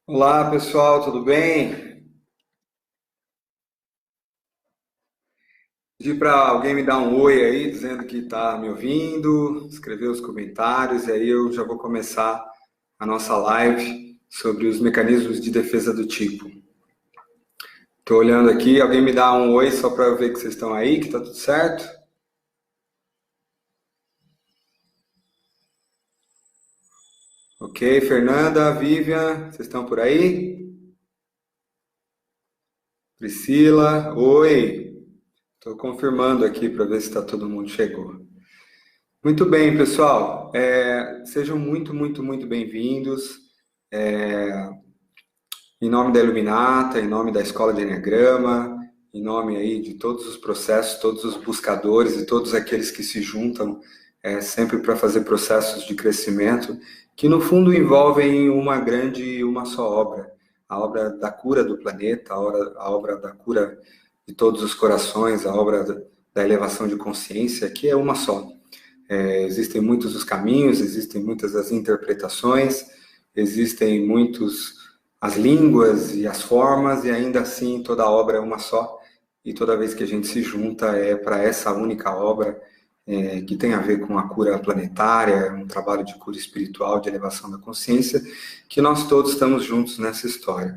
Olá, pessoal, tudo bem? Pedi para alguém me dar um oi aí, dizendo que está me ouvindo, escrever os comentários, e aí eu já vou começar a nossa live sobre os mecanismos de defesa do tipo. Estou olhando aqui, alguém me dá um oi só para ver que vocês estão aí, que está tudo certo? Ok, Fernanda, Vivian, vocês estão por aí? Priscila, oi. Estou confirmando aqui para ver se está todo mundo chegou. Muito bem, pessoal. Sejam muito bem-vindos. Em nome da Iluminata, em nome da Escola de Enneagrama, em nome aí de todos os processos, todos os buscadores e todos aqueles que se juntam sempre para fazer processos de crescimento, que no fundo envolvem uma só obra, a obra da cura do planeta, a obra da cura de todos os corações, a obra da elevação de consciência, que é uma só. Existem muitos os caminhos, existem muitas as interpretações, existem muitos as línguas e as formas, e ainda assim toda a obra é uma só, e toda vez que a gente se junta é para essa única obra que tem a ver com a cura planetária, um trabalho de cura espiritual, de elevação da consciência, que nós todos estamos juntos nessa história.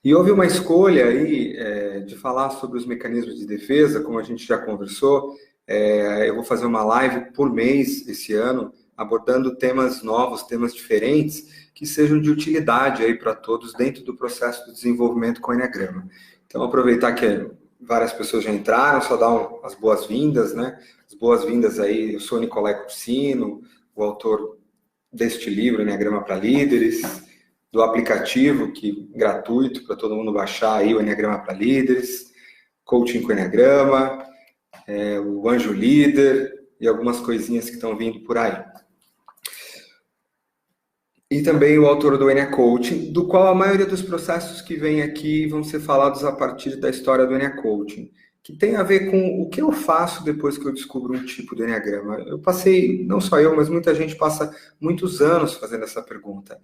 E houve uma escolha aí de falar sobre os mecanismos de defesa, como a gente já conversou. Eu vou fazer uma live por mês esse ano, abordando temas novos, temas diferentes, que sejam de utilidade aí para todos dentro do processo de desenvolvimento com o Enneagrama. Então, aproveitar que várias pessoas já entraram, só dar as boas-vindas, né? As boas-vindas aí, eu sou Nicolai Cursino, o autor deste livro, Enneagrama para Líderes, do aplicativo gratuito para todo mundo baixar aí, o Enneagrama para Líderes, Coaching com Enneagrama, o Anjo Líder e algumas coisinhas que estão vindo por aí. E também o autor do Ennea Coaching, do qual a maioria dos processos que vem aqui vão ser falados a partir da história do Ennea Coaching, que tem a ver com o que eu faço depois que eu descubro um tipo de Enneagrama. Eu passei, não só eu, mas muita gente passa muitos anos fazendo essa pergunta.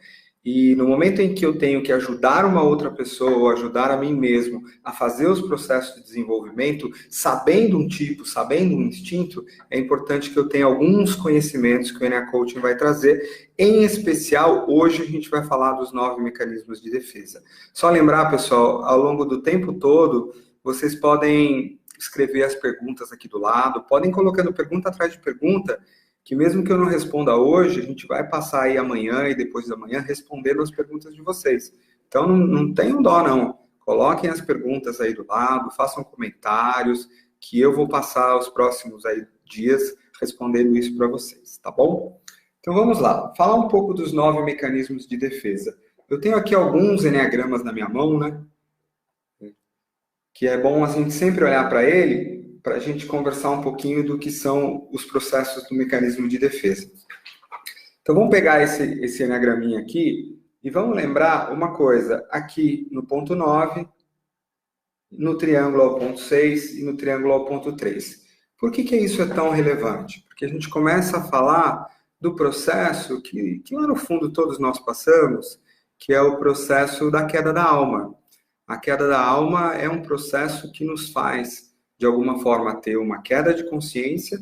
E no momento em que eu tenho que ajudar uma outra pessoa, ou ajudar a mim mesmo a fazer os processos de desenvolvimento, sabendo um tipo, sabendo um instinto, é importante que eu tenha alguns conhecimentos que o Ennea Coaching vai trazer. Em especial, hoje a gente vai falar dos 9 mecanismos de defesa. Só lembrar, pessoal, ao longo do tempo todo, vocês podem escrever as perguntas aqui do lado, podem colocando pergunta atrás de pergunta, que mesmo que eu não responda hoje, a gente vai passar aí amanhã e depois da manhã respondendo as perguntas de vocês. Então, não tenham dó, não. Coloquem as perguntas aí do lado, façam comentários, que eu vou passar os próximos aí dias respondendo isso para vocês, tá bom? Então, vamos lá. Falar um pouco dos 9 mecanismos de defesa. Eu tenho aqui alguns enneagramas na minha mão, né? Que é bom a gente sempre olhar para ele, para a gente conversar um pouquinho do que são os processos do mecanismo de defesa. Então, vamos pegar esse eneagraminha aqui e vamos lembrar uma coisa. Aqui no ponto 9, no triângulo ao ponto 6 e no triângulo ao ponto 3. Por que isso é tão relevante? Porque a gente começa a falar do processo que lá no fundo todos nós passamos, que é o processo da queda da alma. A queda da alma é um processo que nos faz, de alguma forma, ter uma queda de consciência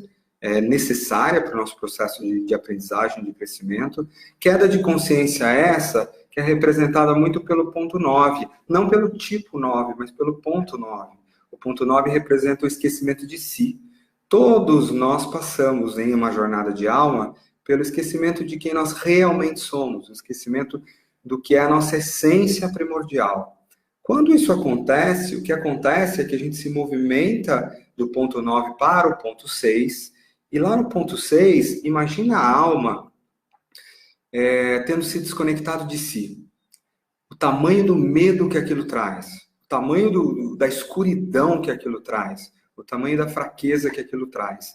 necessária para o nosso processo de aprendizagem, de crescimento. Queda de consciência essa que é representada muito pelo ponto 9, não pelo tipo 9, mas pelo ponto 9. O ponto 9 representa o esquecimento de si. Todos nós passamos em uma jornada de alma pelo esquecimento de quem nós realmente somos, o esquecimento do que é a nossa essência primordial. Quando isso acontece, o que acontece é que a gente se movimenta do ponto 9 para o ponto 6, e lá no ponto 6, imagina a alma tendo se desconectado de si. O tamanho do medo que aquilo traz, o tamanho da escuridão que aquilo traz, o tamanho da fraqueza que aquilo traz.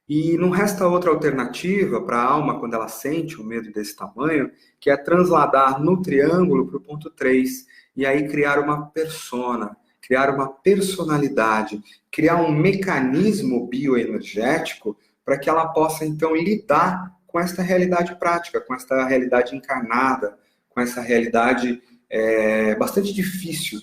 E não resta outra alternativa para a alma, quando ela sente o medo desse tamanho, que é transladar no triângulo para o ponto 3, e aí criar uma persona, criar uma personalidade, criar um mecanismo bioenergético para que ela possa, então, lidar com esta realidade prática, com esta realidade encarnada, com essa realidade bastante difícil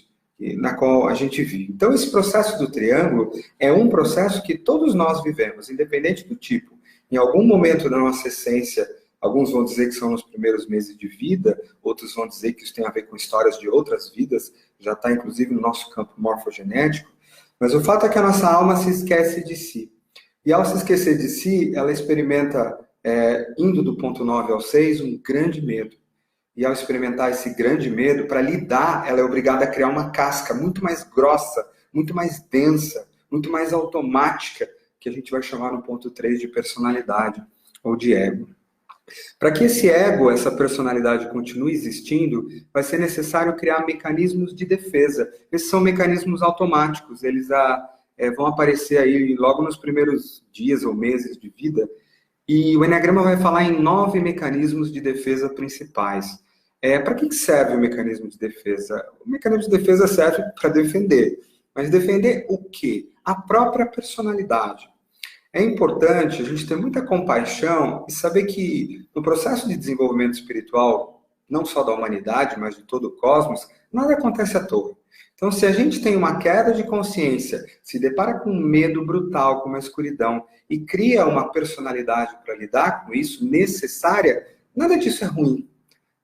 na qual a gente vive. Então, esse processo do triângulo é um processo que todos nós vivemos, independente do tipo. Em algum momento da nossa essência, alguns vão dizer que são nos primeiros meses de vida, outros vão dizer que isso tem a ver com histórias de outras vidas, já está inclusive no nosso campo morfogenético, mas o fato é que a nossa alma se esquece de si. E ao se esquecer de si, ela experimenta, indo do ponto 9 ao 6, um grande medo. E ao experimentar esse grande medo, para lidar, ela é obrigada a criar uma casca muito mais grossa, muito mais densa, muito mais automática, que a gente vai chamar no ponto 3 de personalidade, ou de ego. Para que esse ego, essa personalidade continue existindo, vai ser necessário criar mecanismos de defesa. Esses são mecanismos automáticos, eles vão aparecer aí logo nos primeiros dias ou meses de vida, e o Eneagrama vai falar em 9 mecanismos de defesa principais. Para que serve o mecanismo de defesa? O mecanismo de defesa serve para defender. Mas defender o quê? A própria personalidade. É importante a gente ter muita compaixão e saber que no processo de desenvolvimento espiritual, não só da humanidade, mas de todo o cosmos, nada acontece à toa. Então, se a gente tem uma queda de consciência, se depara com um medo brutal, com uma escuridão, e cria uma personalidade para lidar com isso, necessária, nada disso é ruim.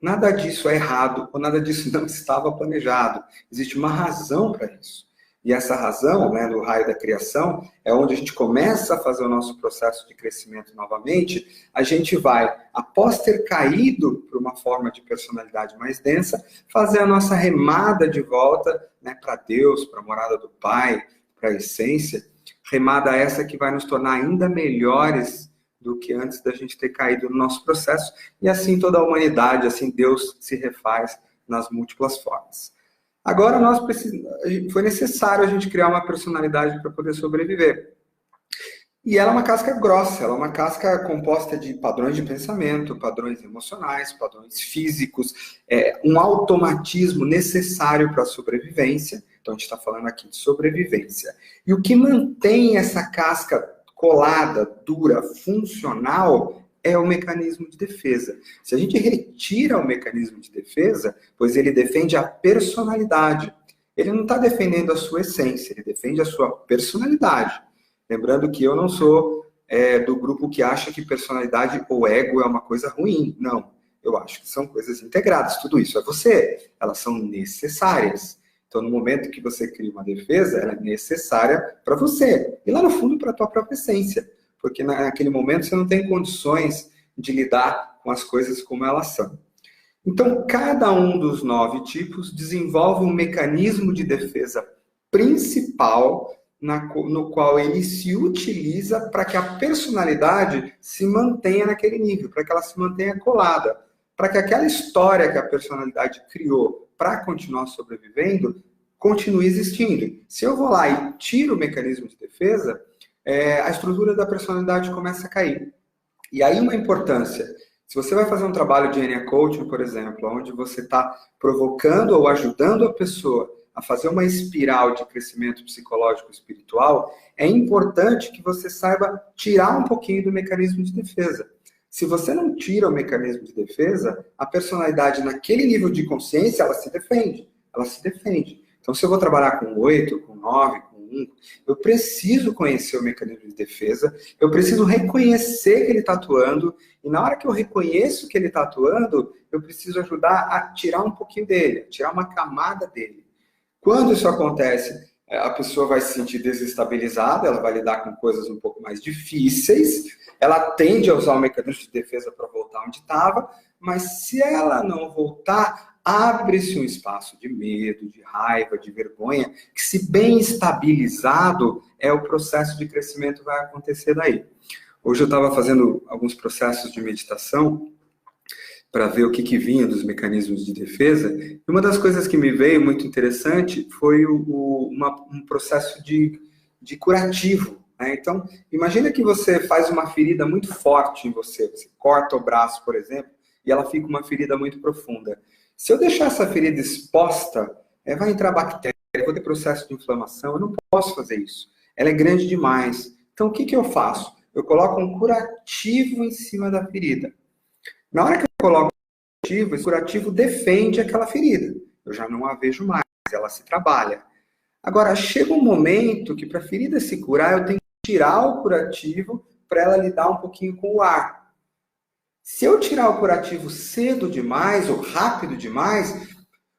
Nada disso é errado, ou nada disso não estava planejado. Existe uma razão para isso. E essa razão, no raio da criação, é onde a gente começa a fazer o nosso processo de crescimento novamente. A gente vai, após ter caído para uma forma de personalidade mais densa, fazer a nossa remada de volta para Deus, para a morada do Pai, para a essência. Remada essa que vai nos tornar ainda melhores do que antes da gente ter caído no nosso processo. E assim toda a humanidade, assim Deus se refaz nas múltiplas formas. Agora foi necessário a gente criar uma personalidade para poder sobreviver. E ela é uma casca grossa, ela é uma casca composta de padrões de pensamento, padrões emocionais, padrões físicos, um automatismo necessário para a sobrevivência. Então a gente está falando aqui de sobrevivência. E o que mantém essa casca colada, dura, funcional, é o mecanismo de defesa. Se a gente retira o mecanismo de defesa, pois ele defende a personalidade. Ele não está defendendo a sua essência, ele defende a sua personalidade. Lembrando que eu não sou do grupo que acha que personalidade ou ego é uma coisa ruim. Não. Eu acho que são coisas integradas. Tudo isso é você. Elas são necessárias. Então, no momento que você cria uma defesa, ela é necessária para você. E lá no fundo, para a tua própria essência. Porque naquele momento você não tem condições de lidar com as coisas como elas são. Então, cada um dos 9 tipos desenvolve um mecanismo de defesa principal no qual ele se utiliza para que a personalidade se mantenha naquele nível, para que ela se mantenha colada, para que aquela história que a personalidade criou para continuar sobrevivendo continue existindo. Se eu vou lá e tiro o mecanismo de defesa, a estrutura da personalidade começa a cair. E aí uma importância. Se você vai fazer um trabalho de Enia Coaching, por exemplo, onde você está provocando ou ajudando a pessoa a fazer uma espiral de crescimento psicológico e espiritual, é importante que você saiba tirar um pouquinho do mecanismo de defesa. Se você não tira o mecanismo de defesa, a personalidade naquele nível de consciência, ela se defende. Ela se defende. Então, se eu vou trabalhar com 8, com 9, com 1, eu preciso conhecer o mecanismo de defesa, eu preciso reconhecer que ele está atuando, e na hora que eu reconheço que ele está atuando, eu preciso ajudar a tirar um pouquinho dele, a tirar uma camada dele. Quando isso acontece, a pessoa vai se sentir desestabilizada, ela vai lidar com coisas um pouco mais difíceis, ela tende a usar o mecanismo de defesa para voltar onde estava, mas se ela não voltar, abre-se um espaço de medo, de raiva, de vergonha, que se bem estabilizado, o processo de crescimento vai acontecer daí. Hoje eu estava fazendo alguns processos de meditação para ver o que vinha dos mecanismos de defesa, e uma das coisas que me veio muito interessante foi um processo de curativo. Então, imagina que você faz uma ferida muito forte em você corta o braço, por exemplo, e ela fica uma ferida muito profunda. Se eu deixar essa ferida exposta, vai entrar bactéria, vou ter processo de inflamação, eu não posso fazer isso. Ela é grande demais. Então, o que eu faço? Eu coloco um curativo em cima da ferida. Na hora que eu coloco um esse curativo defende aquela ferida. Eu já não a vejo mais, ela se trabalha. Agora, chega um momento que para a ferida se curar, eu tenho que tirar o curativo para ela lidar um pouquinho com o ar. Se eu tirar o curativo cedo demais ou rápido demais,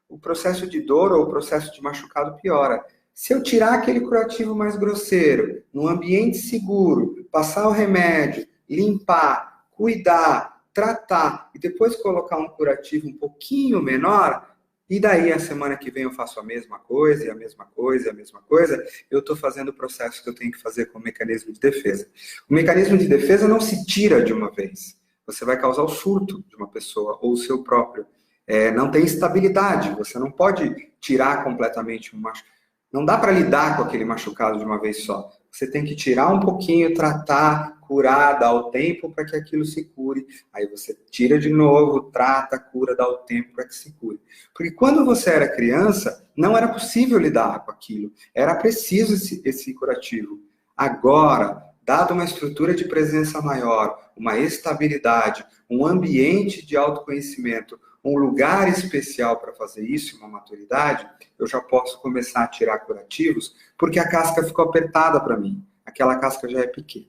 o processo de dor ou o processo de machucado piora. Se eu tirar aquele curativo mais grosseiro, num ambiente seguro, passar o remédio, limpar, cuidar, tratar e depois colocar um curativo um pouquinho menor, e daí a semana que vem eu faço a mesma coisa, e a mesma coisa, e a mesma coisa, eu estou fazendo o processo que eu tenho que fazer com o mecanismo de defesa. O mecanismo de defesa não se tira de uma vez. Você vai causar o surto de uma pessoa ou o seu próprio. Não tem estabilidade, você não pode tirar completamente um machucado. Não dá para lidar com aquele machucado de uma vez só. Você tem que tirar um pouquinho, tratar, curar, dar o tempo para que aquilo se cure. Aí você tira de novo, trata, cura, dá o tempo para que se cure. Porque quando você era criança, não era possível lidar com aquilo. Era preciso esse curativo. Agora, dado uma estrutura de presença maior, uma estabilidade, um ambiente de autoconhecimento, um lugar especial para fazer isso, uma maturidade, eu já posso começar a tirar curativos, porque a casca ficou apertada para mim. Aquela casca já é pequena.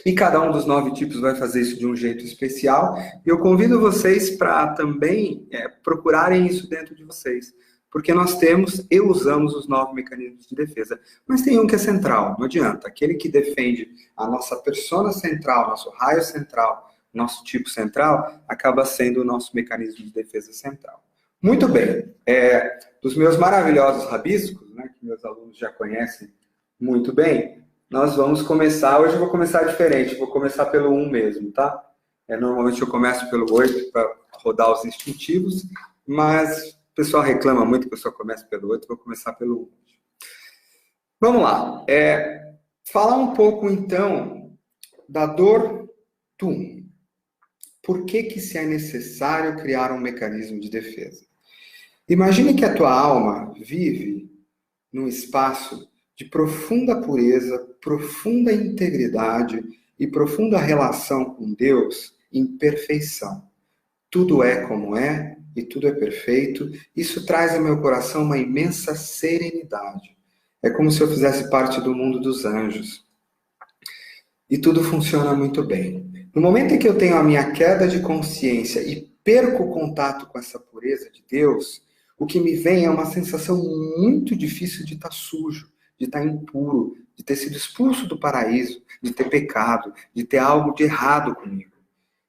E cada um dos 9 tipos vai fazer isso de um jeito especial. E eu convido vocês para também procurarem isso dentro de vocês. Porque nós temos e usamos os 9 mecanismos de defesa. Mas tem um que é central, não adianta. Aquele que defende a nossa persona central, nosso raio central, nosso tipo central, acaba sendo o nosso mecanismo de defesa central. Muito bem. Dos meus maravilhosos rabiscos, né, que meus alunos já conhecem muito bem, nós vamos começar, hoje eu vou começar diferente, vou começar pelo 1 mesmo, tá? Normalmente eu começo pelo 8 para rodar os instintivos, mas o pessoal reclama muito que eu só começo pelo 8, vou começar pelo 1. Vamos lá. Falar um pouco, então, da dor do 1. Por que se é necessário criar um mecanismo de defesa? Imagine que a tua alma vive num espaço de profunda pureza, profunda integridade e profunda relação com Deus em perfeição. Tudo é como é e tudo é perfeito. Isso traz ao meu coração uma imensa serenidade. É como se eu fizesse parte do mundo dos anjos. E tudo funciona muito bem. No momento em que eu tenho a minha queda de consciência e perco o contato com essa pureza de Deus, o que me vem é uma sensação muito difícil de estar sujo, de estar impuro, de ter sido expulso do paraíso, de ter pecado, de ter algo de errado comigo.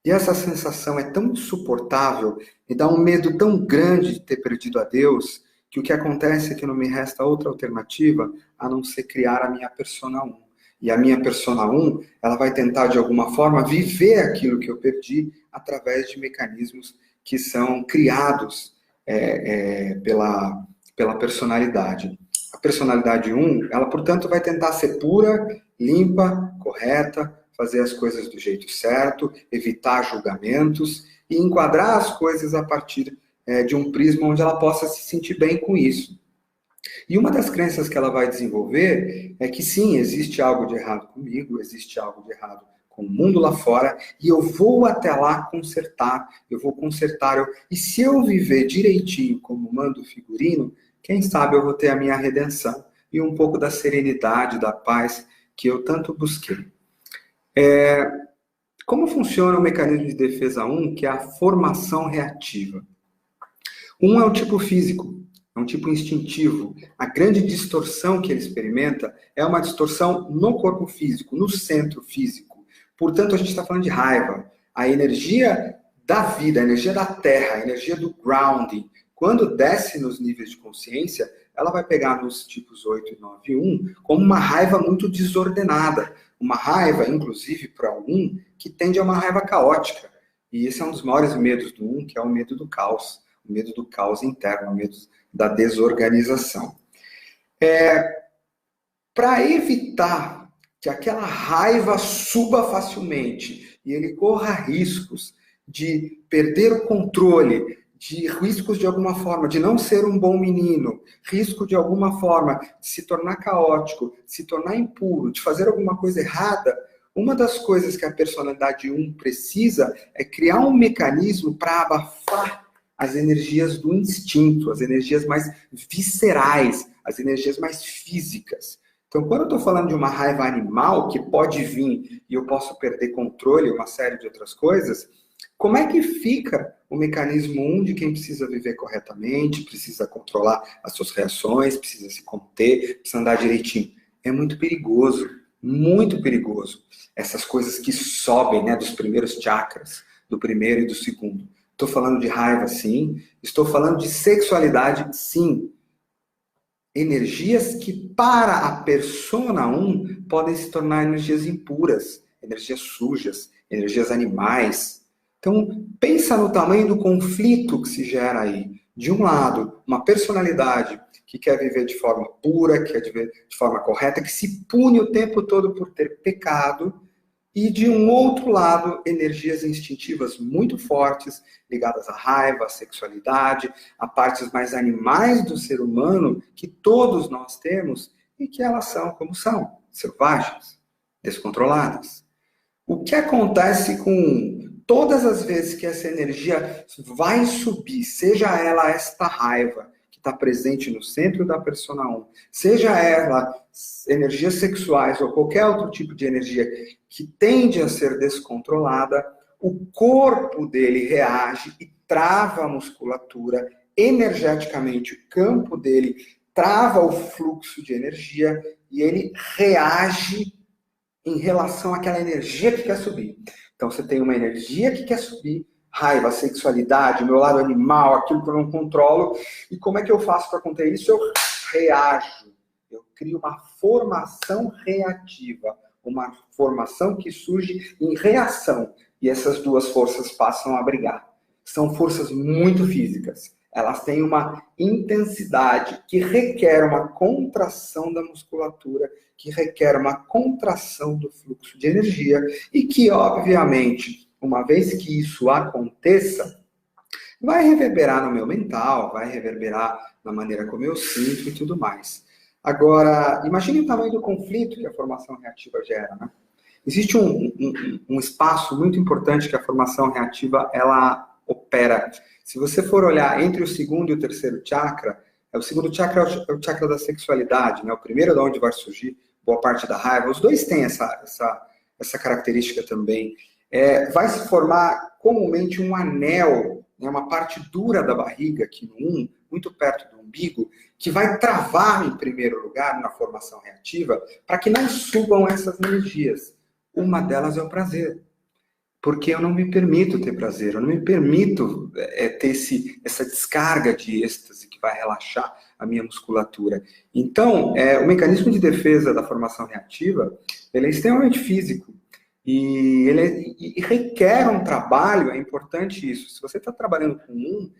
E essa sensação é tão insuportável, me dá um medo tão grande de ter perdido a Deus, que o que acontece é que não me resta outra alternativa a não ser criar a minha persona 1. E a minha persona 1, ela vai tentar, de alguma forma, viver aquilo que eu perdi através de mecanismos que são criados pela personalidade. A personalidade 1, ela, portanto, vai tentar ser pura, limpa, correta, fazer as coisas do jeito certo, evitar julgamentos e enquadrar as coisas a partir de um prisma onde ela possa se sentir bem com isso. E uma das crenças que ela vai desenvolver é que sim, existe algo de errado comigo, existe algo de errado com o mundo lá fora, e eu vou até lá consertar, eu vou consertar. E se eu viver direitinho como manda o figurino, quem sabe eu vou ter a minha redenção e um pouco da serenidade, da paz que eu tanto busquei. Como funciona o mecanismo de defesa 1, que é a formação reativa? 1 é o tipo físico, é um tipo instintivo. A grande distorção que ele experimenta é uma distorção no corpo físico, no centro físico. Portanto, a gente está falando de raiva. A energia da vida, a energia da terra, a energia do grounding, quando desce nos níveis de consciência, ela vai pegar nos tipos 8 e 9 e 1 como uma raiva muito desordenada. Uma raiva, inclusive, para o 1, que tende a uma raiva caótica. E esse é um dos maiores medos do 1, que é o medo do caos. O medo do caos interno, o medo da desorganização. Para evitar que aquela raiva suba facilmente e ele corra riscos de perder o controle, de riscos de alguma forma de não ser um bom menino, risco de alguma forma de se tornar caótico, de se tornar impuro, de fazer alguma coisa errada, uma das coisas que a personalidade 1 precisa é criar um mecanismo para abafar as energias do instinto, as energias mais viscerais, as energias mais físicas. Então, quando eu estou falando de uma raiva animal, que pode vir e eu posso perder controle, uma série de outras coisas, como é que fica o mecanismo 1 de quem precisa viver corretamente, precisa controlar as suas reações, precisa se conter, precisa andar direitinho? É muito perigoso, muito perigoso. Essas coisas que sobem, né, dos primeiros chakras, do primeiro e do segundo. Estou falando de raiva, sim. Estou falando de sexualidade, sim. Energias que, para a persona 1, podem se tornar energias impuras, energias sujas, energias animais. Então, pensa no tamanho do conflito que se gera aí. De um lado, uma personalidade que quer viver de forma pura, que quer viver de forma correta, que se pune o tempo todo por ter pecado. E, de um outro lado, energias instintivas muito fortes, ligadas à raiva, à sexualidade, a partes mais animais do ser humano, que todos nós temos, e que elas são como são, selvagens, descontroladas. O que acontece com todas as vezes que essa energia vai subir, seja ela esta raiva, que está presente no centro da persona 1, seja ela energias sexuais ou qualquer outro tipo de energia que tende a ser descontrolada, o corpo dele reage e trava a musculatura energeticamente, o campo dele trava o fluxo de energia e ele reage em relação àquela energia que quer subir. Então você tem uma energia que quer subir, raiva, sexualidade, meu lado animal, aquilo que eu não controlo. E como é que eu faço para conter isso? Eu reajo. Eu crio uma formação reativa, uma formação que surge em reação. E essas duas forças passam a brigar. São forças muito físicas. Elas têm uma intensidade que requer uma contração da musculatura, que requer uma contração do fluxo de energia e que, obviamente, uma vez que isso aconteça, vai reverberar no meu mental, vai reverberar na maneira como eu sinto e tudo mais. Agora, imagine o tamanho do conflito que a formação reativa gera, né? Existe um espaço muito importante que a formação reativa ela opera. Se você for olhar entre o segundo e o terceiro chakra, o segundo chakra é o chakra da sexualidade, né? O primeiro é de onde vai surgir boa parte da raiva. Os dois têm essa característica também. Vai se formar comumente um anel, né? Uma parte dura da barriga, aqui no 1, muito perto do umbigo, que vai travar em primeiro lugar na formação reativa para que não subam essas energias. Uma delas é o prazer. Porque eu não me permito ter prazer, eu não me permito ter essa descarga de êxtase que vai relaxar a minha musculatura. Então, o mecanismo de defesa da formação reativa, ele é extremamente físico e ele requer um trabalho, é importante isso. Se você está trabalhando com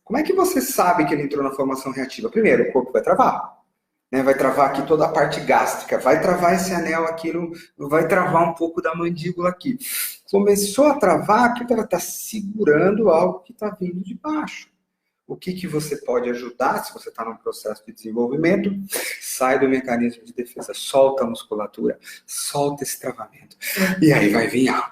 como é que você sabe que ele entrou na formação reativa? Primeiro, o corpo vai travar. Vai travar aqui toda a parte gástrica, vai travar esse anel aqui, vai travar um pouco da mandíbula aqui. Começou a travar, aqui está segurando algo que está vindo de baixo. O que você pode ajudar, se você está num processo de desenvolvimento, sai do mecanismo de defesa, solta a musculatura, solta esse travamento. E aí vai vir algo.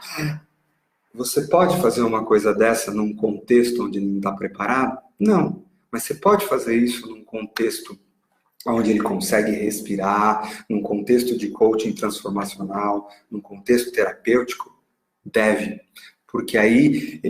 Você pode fazer uma coisa dessa num contexto onde ele não está preparado? Não, mas você pode fazer isso num contexto onde ele consegue respirar, num contexto de coaching transformacional, num contexto terapêutico, deve. Porque aí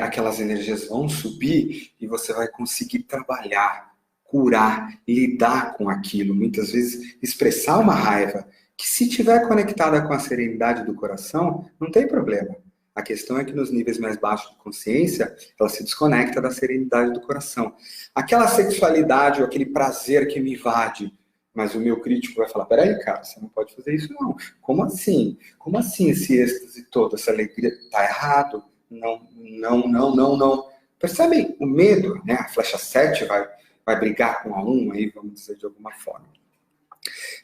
aquelas energias vão subir e você vai conseguir trabalhar, curar, lidar com aquilo. Muitas vezes expressar uma raiva, que se estiver conectada com a serenidade do coração, não tem problema. A questão é que nos níveis mais baixos de consciência, ela se desconecta da serenidade do coração. Aquela sexualidade ou aquele prazer que me invade, mas o meu crítico vai falar, peraí, cara, você não pode fazer isso não. Como assim? Como assim esse êxtase todo, essa alegria? Tá errado. Não. Percebem o medo, né? A flecha 7 vai brigar com a 1, aí vamos dizer de alguma forma.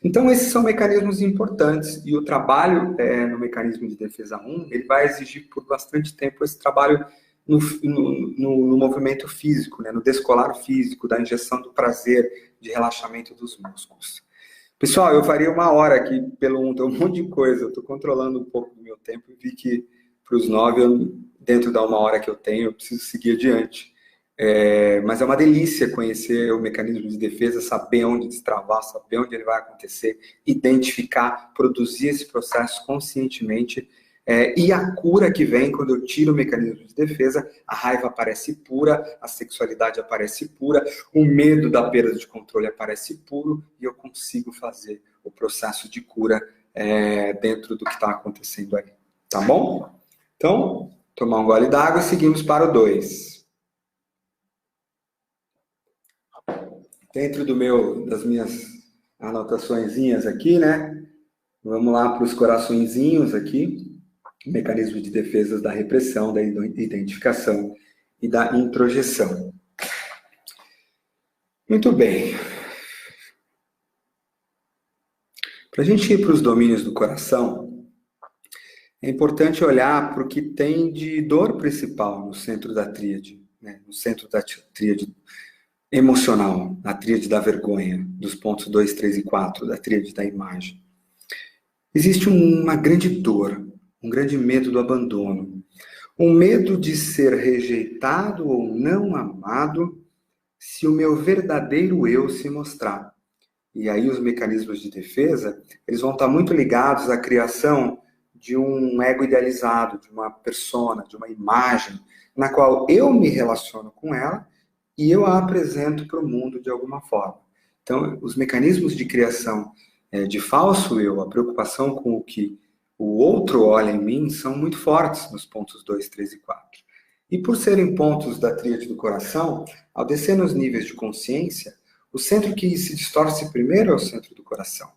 Então, esses são mecanismos importantes e o trabalho no mecanismo de defesa 1, ele vai exigir por bastante tempo esse trabalho no movimento físico, né, no descolar físico, da injeção do prazer, de relaxamento dos músculos. Pessoal, eu faria 1 hora aqui pelo um monte de coisa. Eu estou controlando um pouco do meu tempo e vi que para os 9, dentro da 1 hora que eu tenho, eu preciso seguir adiante. Mas é uma delícia conhecer o mecanismo de defesa, saber onde destravar, saber onde ele vai acontecer, identificar, produzir esse processo conscientemente. E a cura que vem quando eu tiro o mecanismo de defesa, a raiva aparece pura, a sexualidade aparece pura, o medo da perda de controle aparece puro e eu consigo fazer o processo de cura dentro do que está acontecendo aí. Tá bom? Então, tomar um gole d'água e seguimos para o 2. Dentro das minhas anotaçõezinhas aqui, né? Vamos lá para os coraçõezinhos aqui. Mecanismo de defesas da repressão, da identificação e da introjeção. Muito bem. Para a gente ir para os domínios do coração, é importante olhar para o que tem de dor principal no centro da tríade, né? No centro da tríade emocional, a tríade da vergonha, dos pontos 2, 3 e 4, da tríade da imagem. Existe uma grande dor, um grande medo do abandono, um medo de ser rejeitado ou não amado se o meu verdadeiro eu se mostrar. E aí os mecanismos de defesa, eles vão estar muito ligados à criação de um ego idealizado, de uma persona, de uma imagem, na qual eu me relaciono com ela e eu a apresento para o mundo de alguma forma. Então, os mecanismos de criação de falso eu, a preocupação com o que o outro olha em mim, são muito fortes nos pontos 2, 3 e 4. E por serem pontos da tríade do coração, ao descer nos níveis de consciência, o centro que se distorce primeiro é o centro do coração.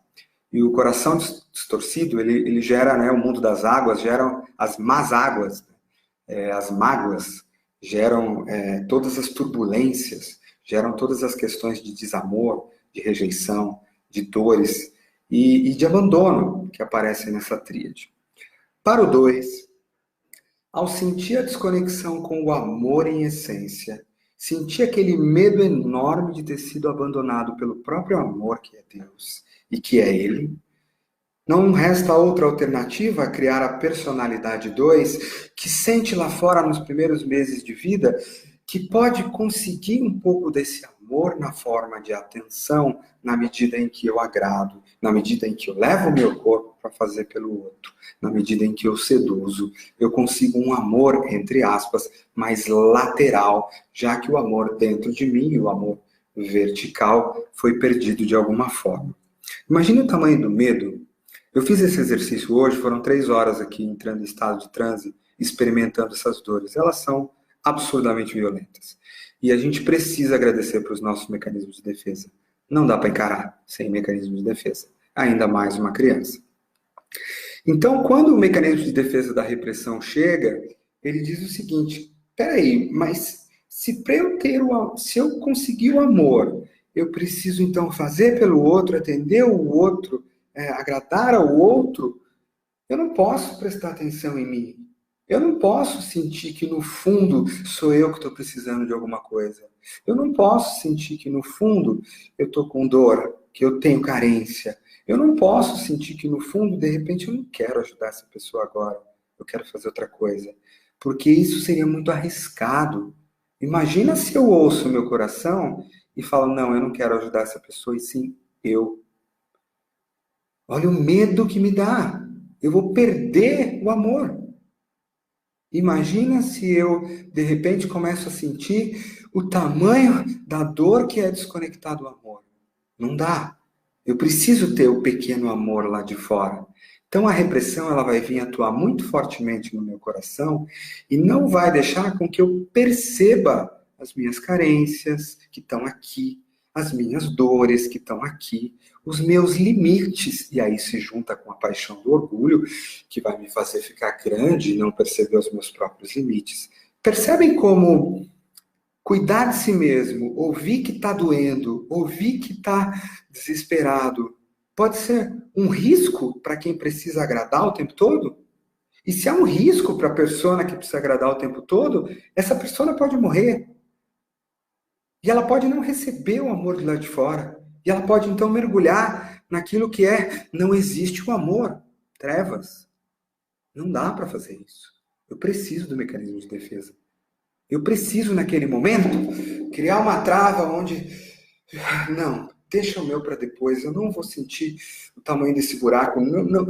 E o coração distorcido, ele gera, né, o mundo das águas, geram as más águas, as mágoas, geram todas as turbulências, geram todas as questões de desamor, de rejeição, de dores e de abandono que aparecem nessa tríade. Para o 2, ao sentir a desconexão com o amor em essência, sentir aquele medo enorme de ter sido abandonado pelo próprio amor que é Deus e que é Ele, não resta outra alternativa a criar a personalidade 2, que sente lá fora nos primeiros meses de vida, que pode conseguir um pouco desse amor na forma de atenção, na medida em que eu agrado, na medida em que eu levo o meu corpo para fazer pelo outro, na medida em que eu seduzo, eu consigo um amor, entre aspas, mais lateral, já que o amor dentro de mim, o amor vertical, foi perdido de alguma forma. Imagine o tamanho do medo. Eu fiz esse exercício hoje, foram 3 horas aqui entrando em estado de transe, experimentando essas dores. Elas são absurdamente violentas. E a gente precisa agradecer para os nossos mecanismos de defesa. Não dá para encarar sem mecanismo de defesa. Ainda mais uma criança. Então, quando o mecanismo de defesa da repressão chega, ele diz o seguinte: peraí, mas se eu conseguir o amor, eu preciso então fazer pelo outro, atender o outro, agradar ao outro, eu não posso prestar atenção em mim. Eu não posso sentir que no fundo sou eu que estou precisando de alguma coisa. Eu não posso sentir que no fundo eu estou com dor, que eu tenho carência. Eu não posso sentir que no fundo, de repente, eu não quero ajudar essa pessoa agora. Eu quero fazer outra coisa. Porque isso seria muito arriscado. Imagina se eu ouço o meu coração e falo, não, eu não quero ajudar essa pessoa, e sim eu. Olha o medo que me dá. Eu vou perder o amor. Imagina se eu, de repente, começo a sentir o tamanho da dor que é desconectar do amor. Não dá. Eu preciso ter o pequeno amor lá de fora. Então a repressão ela vai vir atuar muito fortemente no meu coração e não vai deixar com que eu perceba as minhas carências que estão aqui, as minhas dores que estão aqui, os meus limites, e aí se junta com a paixão do orgulho, que vai me fazer ficar grande e não perceber os meus próprios limites. Percebem como cuidar de si mesmo, ouvir que está doendo, ouvir que está desesperado, pode ser um risco para quem precisa agradar o tempo todo? E se há um risco para a persona que precisa agradar o tempo todo, essa persona pode morrer. E ela pode não receber o amor de lá de fora. E ela pode então mergulhar naquilo que não existe o amor, trevas. Não dá para fazer isso. Eu preciso do mecanismo de defesa. Eu preciso, naquele momento, criar uma trava onde... Não, deixa o meu para depois. Eu não vou sentir o tamanho desse buraco. Não.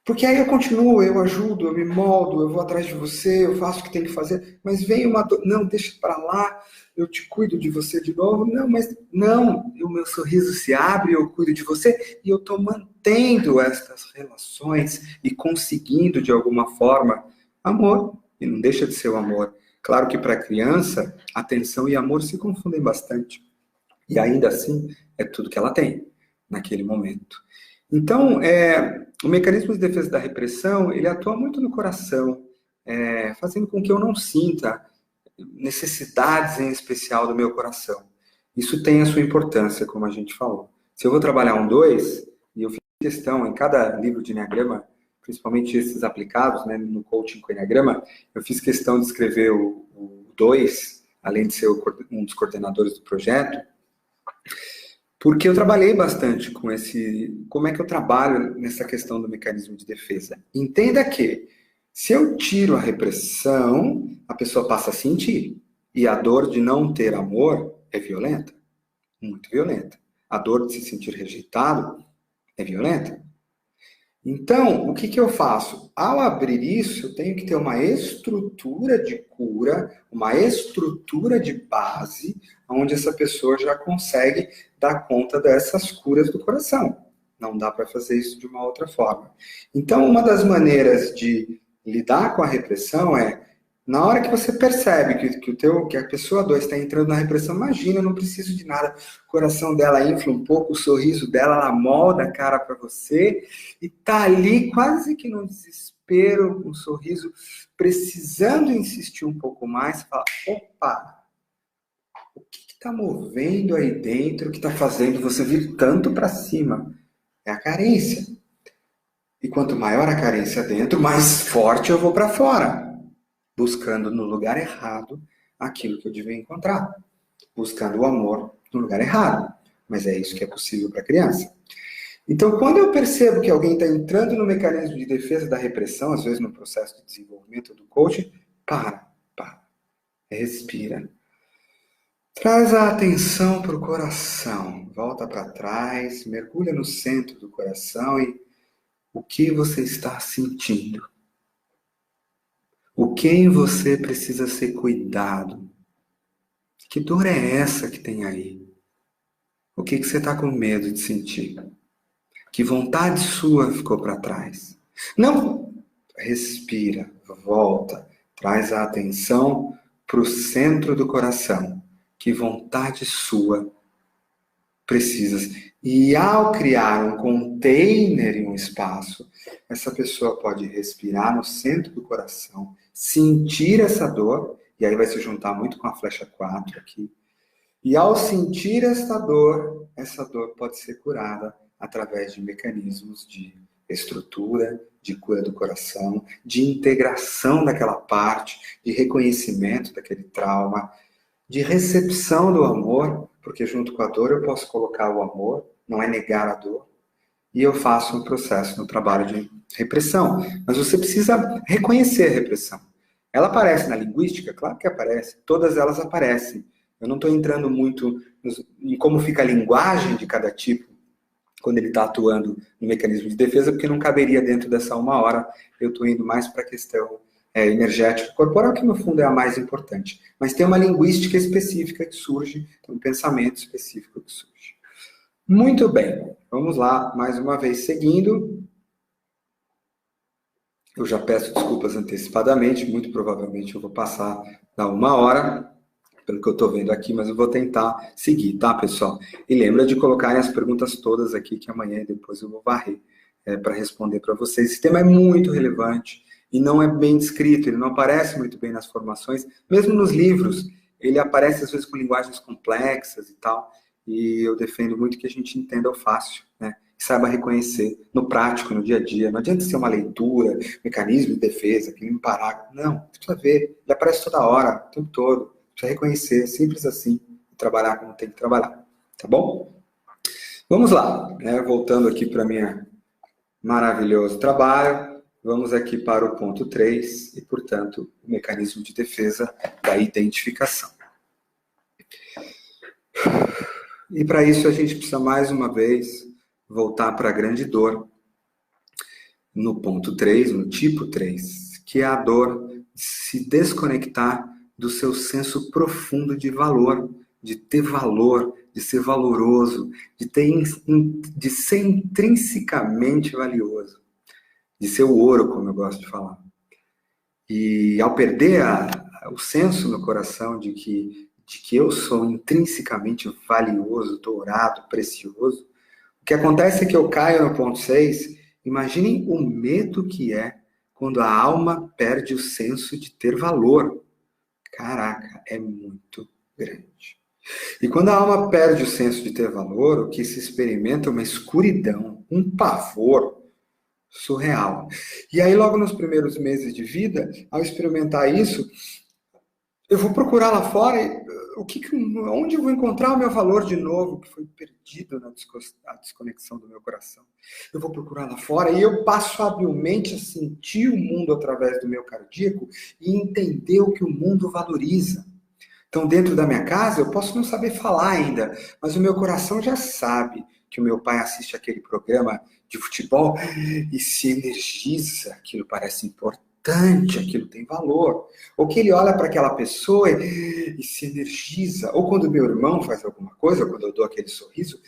Porque aí eu continuo, eu ajudo, eu me moldo, eu vou atrás de você, eu faço o que tem que fazer. Mas vem uma dor. Não, deixa para lá. Eu te cuido de você de novo. Não, mas não. O meu sorriso se abre, eu cuido de você. E eu estou mantendo estas relações e conseguindo, de alguma forma, amor. E não deixa de ser o amor. Claro que para a criança, atenção e amor se confundem bastante. E ainda assim, é tudo que ela tem naquele momento. Então, o mecanismo de defesa da repressão, ele atua muito no coração, fazendo com que eu não sinta necessidades em especial do meu coração. Isso tem a sua importância, como a gente falou. Se eu vou trabalhar um 2, e eu fiz questão em cada livro de Enneagrama, principalmente esses aplicados, né, no coaching com Enneagrama, eu fiz questão de escrever o 2, além de ser um dos coordenadores do projeto, porque eu trabalhei bastante com como é que eu trabalho nessa questão do mecanismo de defesa. Entenda que, se eu tiro a repressão, a pessoa passa a sentir. E a dor de não ter amor é violenta, muito violenta. A dor de se sentir rejeitado é violenta. Então, o que eu faço? Ao abrir isso, eu tenho que ter uma estrutura de cura, uma estrutura de base, onde essa pessoa já consegue dar conta dessas curas do coração. Não dá para fazer isso de uma outra forma. Então, uma das maneiras de lidar com a repressão na hora que você percebe que a pessoa 2 está entrando na repressão, imagina, eu não preciso de nada. O coração dela infla um pouco, o sorriso dela, ela molda a cara para você e tá ali quase que num desespero, um sorriso, precisando insistir um pouco mais. Você fala, opa, o que está movendo aí dentro, que está fazendo você vir tanto para cima? É a carência. E quanto maior a carência dentro, mais forte eu vou para fora. Buscando no lugar errado aquilo que eu devia encontrar. Buscando o amor no lugar errado. Mas é isso que é possível para a criança. Então, quando eu percebo que alguém está entrando no mecanismo de defesa da repressão, às vezes no processo de desenvolvimento do coaching, para. Respira. Traz a atenção para o coração. Volta para trás, mergulha no centro do coração e o que você está sentindo? O que em você precisa ser cuidado? Que dor é essa que tem aí? O que você está com medo de sentir? Que vontade sua ficou para trás? Não! Respira, volta, traz a atenção para o centro do coração. Que vontade sua precisa? E ao criar um container em um espaço, essa pessoa pode respirar no centro do coração, sentir essa dor, e aí vai se juntar muito com a flecha 4 aqui. E ao sentir essa dor pode ser curada através de mecanismos de estrutura, de cura do coração, de integração daquela parte, de reconhecimento daquele trauma, de recepção do amor, porque junto com a dor eu posso colocar o amor, não é negar a dor. E eu faço um processo no trabalho de repressão. Mas você precisa reconhecer a repressão. Ela aparece na linguística? Claro que aparece. Todas elas aparecem. Eu não estou entrando muito em como fica a linguagem de cada tipo quando ele está atuando no mecanismo de defesa, porque não caberia dentro dessa 1 hora. Eu estou indo mais para a questão energética corporal, que no fundo é a mais importante. Mas tem uma linguística específica que surge, tem um pensamento específico que surge. Muito bem, vamos lá, mais uma vez seguindo. Eu já peço desculpas antecipadamente, muito provavelmente eu vou passar da 1 hora, pelo que eu estou vendo aqui, mas eu vou tentar seguir, tá, pessoal? E lembra de colocarem as perguntas todas aqui, que amanhã e depois eu vou varrer para responder para vocês. Esse tema é muito relevante e não é bem descrito, ele não aparece muito bem nas formações, mesmo nos livros, ele aparece às vezes com linguagens complexas e tal, e eu defendo muito que a gente entenda o fácil, né? Que saiba reconhecer no prático, no dia a dia. Não adianta ser uma leitura, mecanismo de defesa, aquele parágrafo. Não, precisa ver. Ele aparece toda hora, o tempo todo. Precisa reconhecer, simples assim, e trabalhar como tem que trabalhar. Tá bom? Vamos lá, né? Voltando aqui para minha maravilhoso trabalho, vamos aqui para o ponto 3 e, portanto, o mecanismo de defesa da identificação. E para isso a gente precisa mais uma vez voltar para a grande dor no ponto 3, no tipo 3, que é a dor de se desconectar do seu senso profundo de valor, de ter valor, de ser valoroso, de ser intrinsecamente valioso, de ser o ouro, como eu gosto de falar. E ao perder o senso no coração de que eu sou intrinsecamente valioso, dourado, precioso, o que acontece é que eu caio no ponto 6. Imaginem o medo que é quando a alma perde o senso de ter valor. Caraca, é muito grande. E quando a alma perde o senso de ter valor, o que se experimenta é uma escuridão, um pavor surreal. E aí, logo nos primeiros meses de vida, ao experimentar isso, eu vou procurar lá fora onde eu vou encontrar o meu valor de novo, que foi perdido na desconexão do meu coração. Eu vou procurar lá fora e eu passo habilmente a sentir o mundo através do meu cardíaco e entender o que o mundo valoriza. Então, dentro da minha casa, eu posso não saber falar ainda, mas o meu coração já sabe que o meu pai assiste aquele programa de futebol e se energiza, aquilo parece importante, aquilo tem valor. Ou que ele olha para aquela pessoa e se energiza. Ou quando meu irmão faz alguma coisa, quando eu dou aquele sorriso,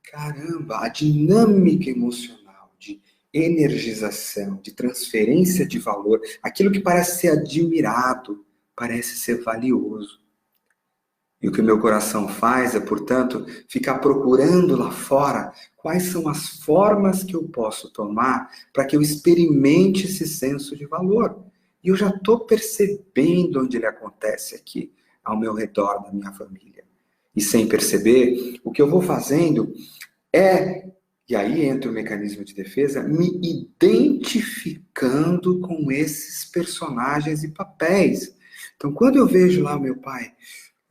caramba, a dinâmica emocional de energização, de transferência de valor, aquilo que parece ser admirado, parece ser valioso. E o que o meu coração faz é, portanto, ficar procurando lá fora quais são as formas que eu posso tomar para que eu experimente esse senso de valor. E eu já estou percebendo onde ele acontece aqui, ao meu redor, da minha família. E sem perceber, o que eu vou fazendo é, e aí entra o mecanismo de defesa, me identificando com esses personagens e papéis. Então, quando eu vejo lá o meu pai,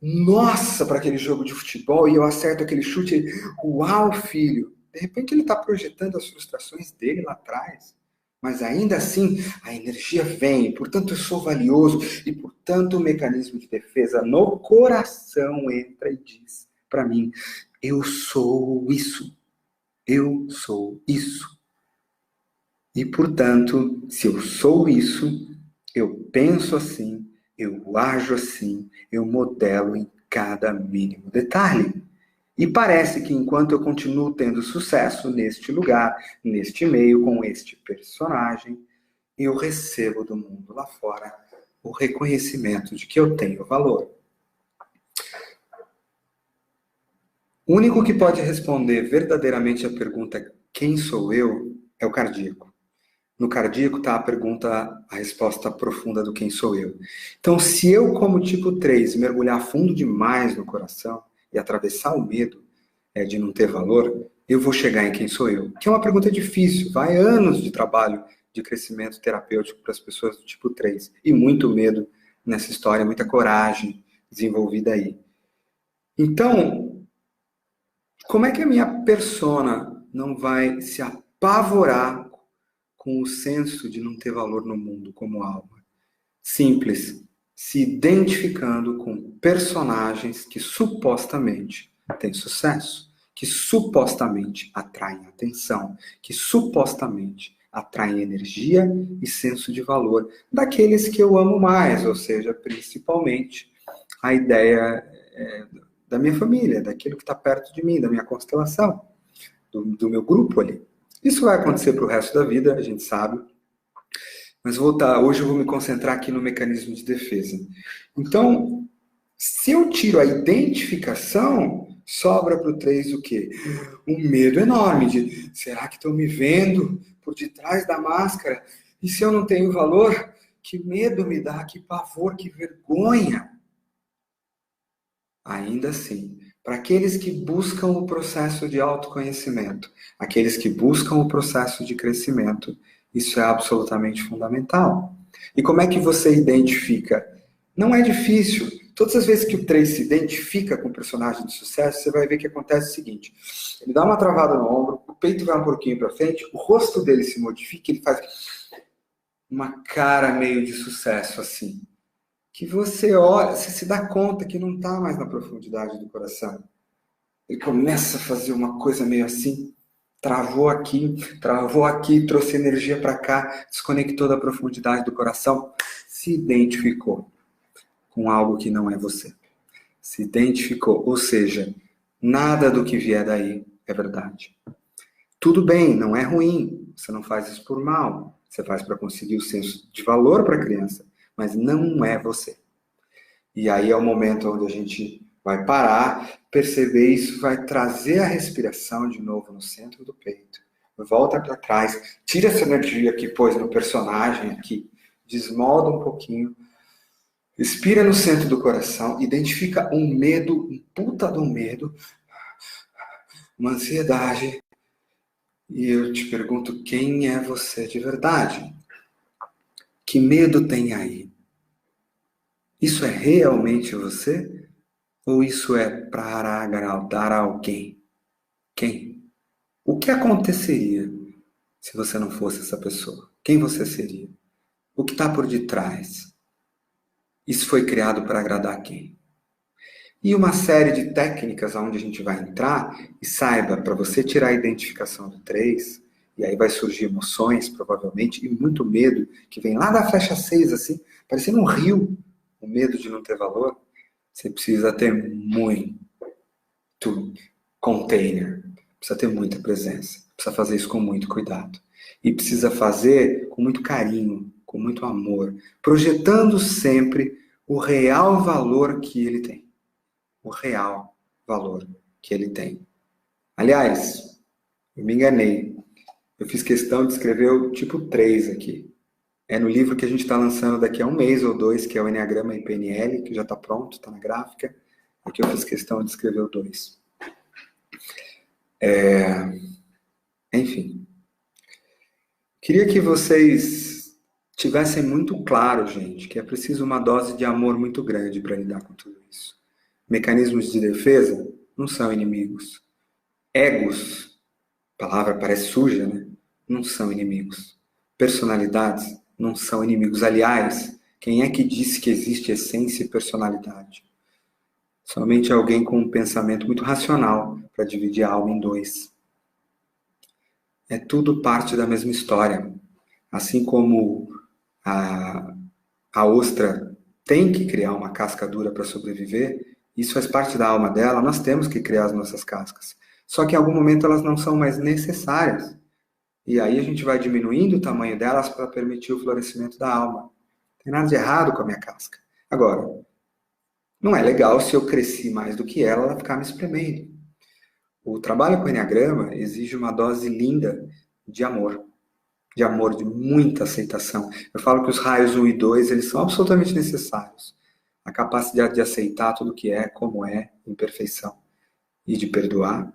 nossa, para aquele jogo de futebol, e eu acerto aquele chute, uau, filho. De repente ele está projetando as frustrações dele lá atrás. Mas ainda assim, a energia vem, portanto eu sou valioso, e portanto o mecanismo de defesa no coração entra e diz para mim, eu sou isso, eu sou isso. E portanto, se eu sou isso, eu penso assim, eu ajo assim, eu modelo em cada mínimo detalhe. E parece que enquanto eu continuo tendo sucesso neste lugar, neste meio, com este personagem, eu recebo do mundo lá fora o reconhecimento de que eu tenho valor. O único que pode responder verdadeiramente a pergunta quem sou eu é o cardíaco. No cardíaco está a resposta profunda do quem sou eu. Então, se eu, como tipo 3, mergulhar fundo demais no coração e atravessar o medo de não ter valor, eu vou chegar em quem sou eu. Que é uma pergunta difícil, vai anos de trabalho de crescimento terapêutico para as pessoas do tipo 3. E muito medo nessa história, muita coragem desenvolvida aí. Então, como é que a minha persona não vai se apavorar com o senso de não ter valor no mundo como alma? Simples, se identificando com personagens que supostamente têm sucesso, que supostamente atraem atenção, que supostamente atraem energia e senso de valor daqueles que eu amo mais, ou seja, principalmente a ideia da minha família, daquilo que está perto de mim, da minha constelação, do meu grupo ali. Isso vai acontecer para o resto da vida, a gente sabe. Mas hoje eu vou me concentrar aqui no mecanismo de defesa. Então, se eu tiro a identificação, sobra para o 3 o quê? Um medo enorme de, será que estão me vendo por detrás da máscara? E se eu não tenho valor? Que medo me dá, que pavor, que vergonha. Ainda assim, para aqueles que buscam o processo de autoconhecimento, aqueles que buscam o processo de crescimento, isso é absolutamente fundamental. E como é que você identifica? Não é difícil. Todas as vezes que o 3 se identifica com o personagem de sucesso, você vai ver que acontece o seguinte. Ele dá uma travada no ombro, o peito vai um pouquinho para frente, o rosto dele se modifica, ele faz uma cara meio de sucesso, assim. Que você olha, você se dá conta que não está mais na profundidade do coração. Ele começa a fazer uma coisa meio assim, travou aqui, trouxe energia para cá, desconectou da profundidade do coração, se identificou com algo que não é você. Se identificou, ou seja, nada do que vier daí é verdade. Tudo bem, não é ruim, você não faz isso por mal, você faz para conseguir o senso de valor para a criança, mas não é você. E aí é o momento onde a gente vai parar, perceber isso, vai trazer a respiração de novo no centro do peito. Volta para trás, tira essa energia que pôs no personagem aqui, desmolda um pouquinho, respira no centro do coração, identifica um medo, um puta de um medo, uma ansiedade. E eu te pergunto, quem é você de verdade? Que medo tem aí? Isso é realmente você? Ou isso é para agradar alguém? Quem? O que aconteceria se você não fosse essa pessoa? Quem você seria? O que está por detrás? Isso foi criado para agradar quem? E uma série de técnicas onde a gente vai entrar, e saiba, para você tirar a identificação do 3, e aí vai surgir emoções, provavelmente, e muito medo, que vem lá da flecha 6, assim, parecendo um rio, o medo de não ter valor. Você precisa ter muito container, precisa ter muita presença, precisa fazer isso com muito cuidado. E precisa fazer com muito carinho, com muito amor, projetando sempre o real valor que ele tem. O real valor que ele tem. Aliás, eu me enganei. Eu fiz questão de escrever o tipo 3 aqui. É no livro que a gente está lançando daqui a um mês ou dois, que é o Enneagrama e PNL, que já está pronto, está na gráfica. Aqui eu fiz questão de escrever o 2. Enfim. Queria que vocês tivessem muito claro, gente, que é preciso uma dose de amor muito grande para lidar com tudo isso. Mecanismos de defesa não são inimigos. Egos, palavra parece suja, né? Não são inimigos. Personalidades não são inimigos. Aliás, quem é que disse que existe essência e personalidade? Somente alguém com um pensamento muito racional para dividir a alma em dois. É tudo parte da mesma história. Assim como a ostra tem que criar uma casca dura para sobreviver, isso faz parte da alma dela, nós temos que criar as nossas cascas. Só que em algum momento elas não são mais necessárias. E aí a gente vai diminuindo o tamanho delas para permitir o florescimento da alma. Não tem nada de errado com a minha casca. Agora, não é legal se eu cresci mais do que ela ficar me espremendo. O trabalho com o Enneagrama exige uma dose linda de amor, de muita aceitação. Eu falo que os raios 1 e 2, eles são absolutamente necessários. A capacidade de aceitar tudo que é, como é, imperfeição. E de perdoar. Não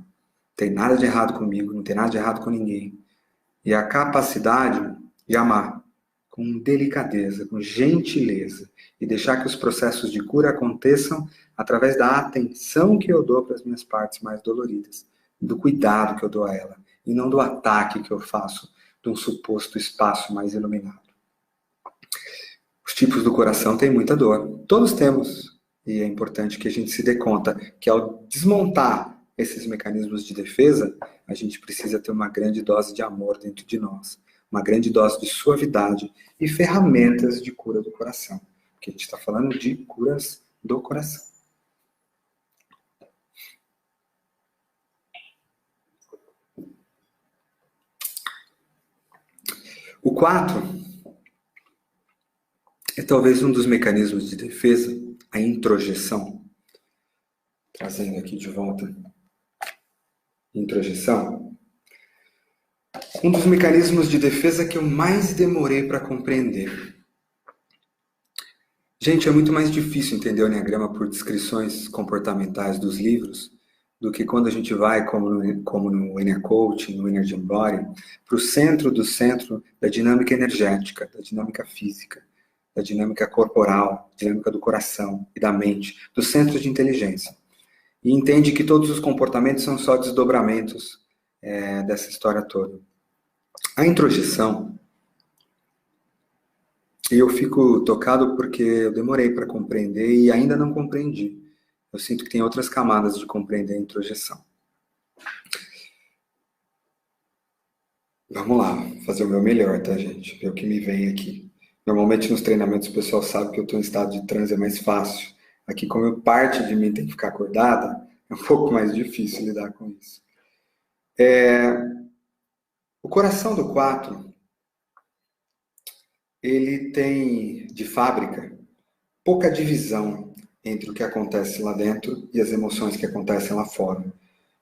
tem nada de errado comigo, não tem nada de errado com ninguém. E a capacidade de amar com delicadeza, com gentileza. E deixar que os processos de cura aconteçam através da atenção que eu dou para as minhas partes mais doloridas. Do cuidado que eu dou a ela. E não do ataque que eu faço de um suposto espaço mais iluminado. Os tipos do coração têm muita dor. Todos temos. E é importante que a gente se dê conta que ao desmontar esses mecanismos de defesa, a gente precisa ter uma grande dose de amor dentro de nós. Uma grande dose de suavidade e ferramentas de cura do coração. Porque a gente está falando de curas do coração. O 4 é talvez um dos mecanismos de defesa, a introjeção. Trazendo aqui de volta. Introjeção. Um dos mecanismos de defesa que eu mais demorei para compreender. Gente, é muito mais difícil entender o Enneagrama por descrições comportamentais dos livros do que quando a gente vai, como no Enneacoaching, no Energy Body, para o centro do centro da dinâmica energética, da dinâmica física, da dinâmica corporal, dinâmica do coração e da mente, do centro de inteligência. E entende que todos os comportamentos são só desdobramentos dessa história toda. A introjeção, e eu fico tocado porque eu demorei para compreender e ainda não compreendi. Eu sinto que tem outras camadas de compreender a introjeção. Vamos lá, fazer o meu melhor, tá, gente? Ver o que me vem aqui. Normalmente nos treinamentos o pessoal sabe que eu estou em estado de transe, é mais fácil. Aqui, como parte de mim tem que ficar acordada, é um pouco mais difícil lidar com isso. O coração do 4, ele tem, de fábrica, pouca divisão entre o que acontece lá dentro e as emoções que acontecem lá fora.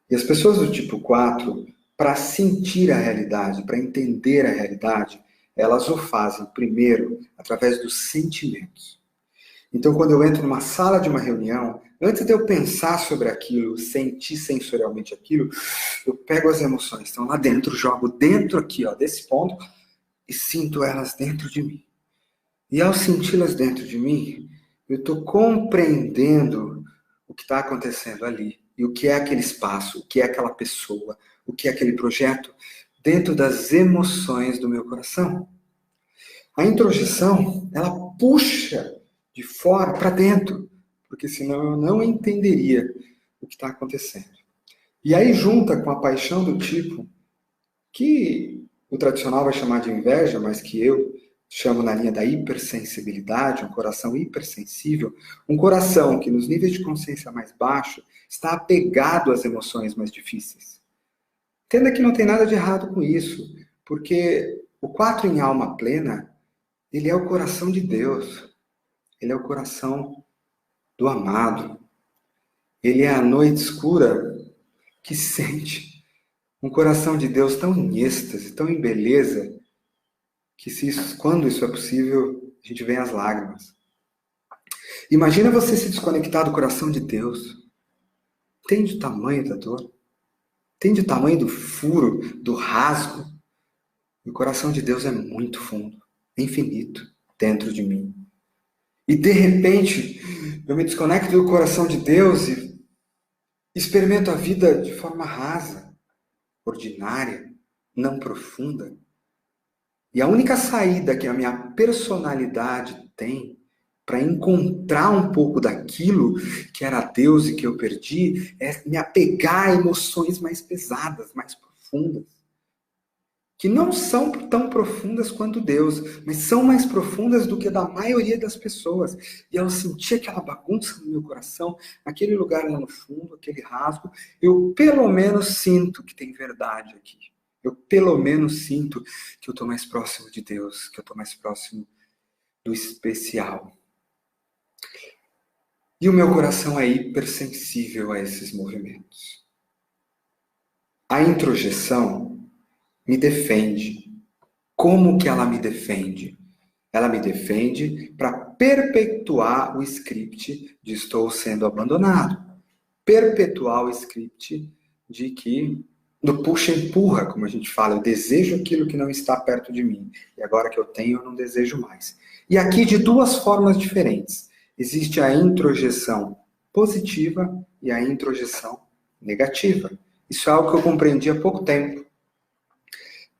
E as pessoas do tipo 4, para sentir a realidade, para entender a realidade, elas o fazem primeiro através dos sentimentos. Então, quando eu entro numa sala de uma reunião, antes de eu pensar sobre aquilo, sentir sensorialmente aquilo, eu pego as emoções que estão lá dentro, jogo dentro aqui, ó, desse ponto, e sinto elas dentro de mim. E ao senti-las dentro de mim, eu estou compreendendo o que está acontecendo ali. E o que é aquele espaço, o que é aquela pessoa, o que é aquele projeto, dentro das emoções do meu coração. A introjeção, ela puxa de fora para dentro, porque senão eu não entenderia o que está acontecendo. E aí junta com a paixão do tipo, que o tradicional vai chamar de inveja, mas que eu chamo na linha da hipersensibilidade, um coração hipersensível, um coração que nos níveis de consciência mais baixo está apegado às emoções mais difíceis. Entenda que não tem nada de errado com isso, porque o 4 em alma plena, ele é o coração de Deus, ele é o coração do amado, ele é a noite escura que sente um coração de Deus tão em êxtase, tão em beleza, que quando isso é possível, a gente vê as lágrimas. Imagina você se desconectar do coração de Deus. Entende o tamanho da dor? Entende o tamanho do furo, do rasgo? O coração de Deus é muito fundo, é infinito dentro de mim. E de repente, eu me desconecto do coração de Deus e experimento a vida de forma rasa, ordinária, não profunda. E a única saída que a minha personalidade tem para encontrar um pouco daquilo que era Deus e que eu perdi é me apegar a emoções mais pesadas, mais profundas. Que não são tão profundas quanto Deus, mas são mais profundas do que a da maioria das pessoas. E ao sentir aquela bagunça no meu coração, aquele lugar lá no fundo, aquele rasgo, eu pelo menos sinto que tem verdade aqui. Eu pelo menos sinto que eu estou mais próximo de Deus, que eu estou mais próximo do especial. E o meu coração é hipersensível a esses movimentos. A introjeção me defende. Como que ela me defende? Ela me defende para perpetuar o script de estou sendo abandonado. Perpetuar o script de que do puxa e empurra, como a gente fala, eu desejo aquilo que não está perto de mim. E agora que eu tenho, eu não desejo mais. E aqui de duas formas diferentes. Existe a introjeção positiva e a introjeção negativa. Isso é algo que eu compreendi há pouco tempo.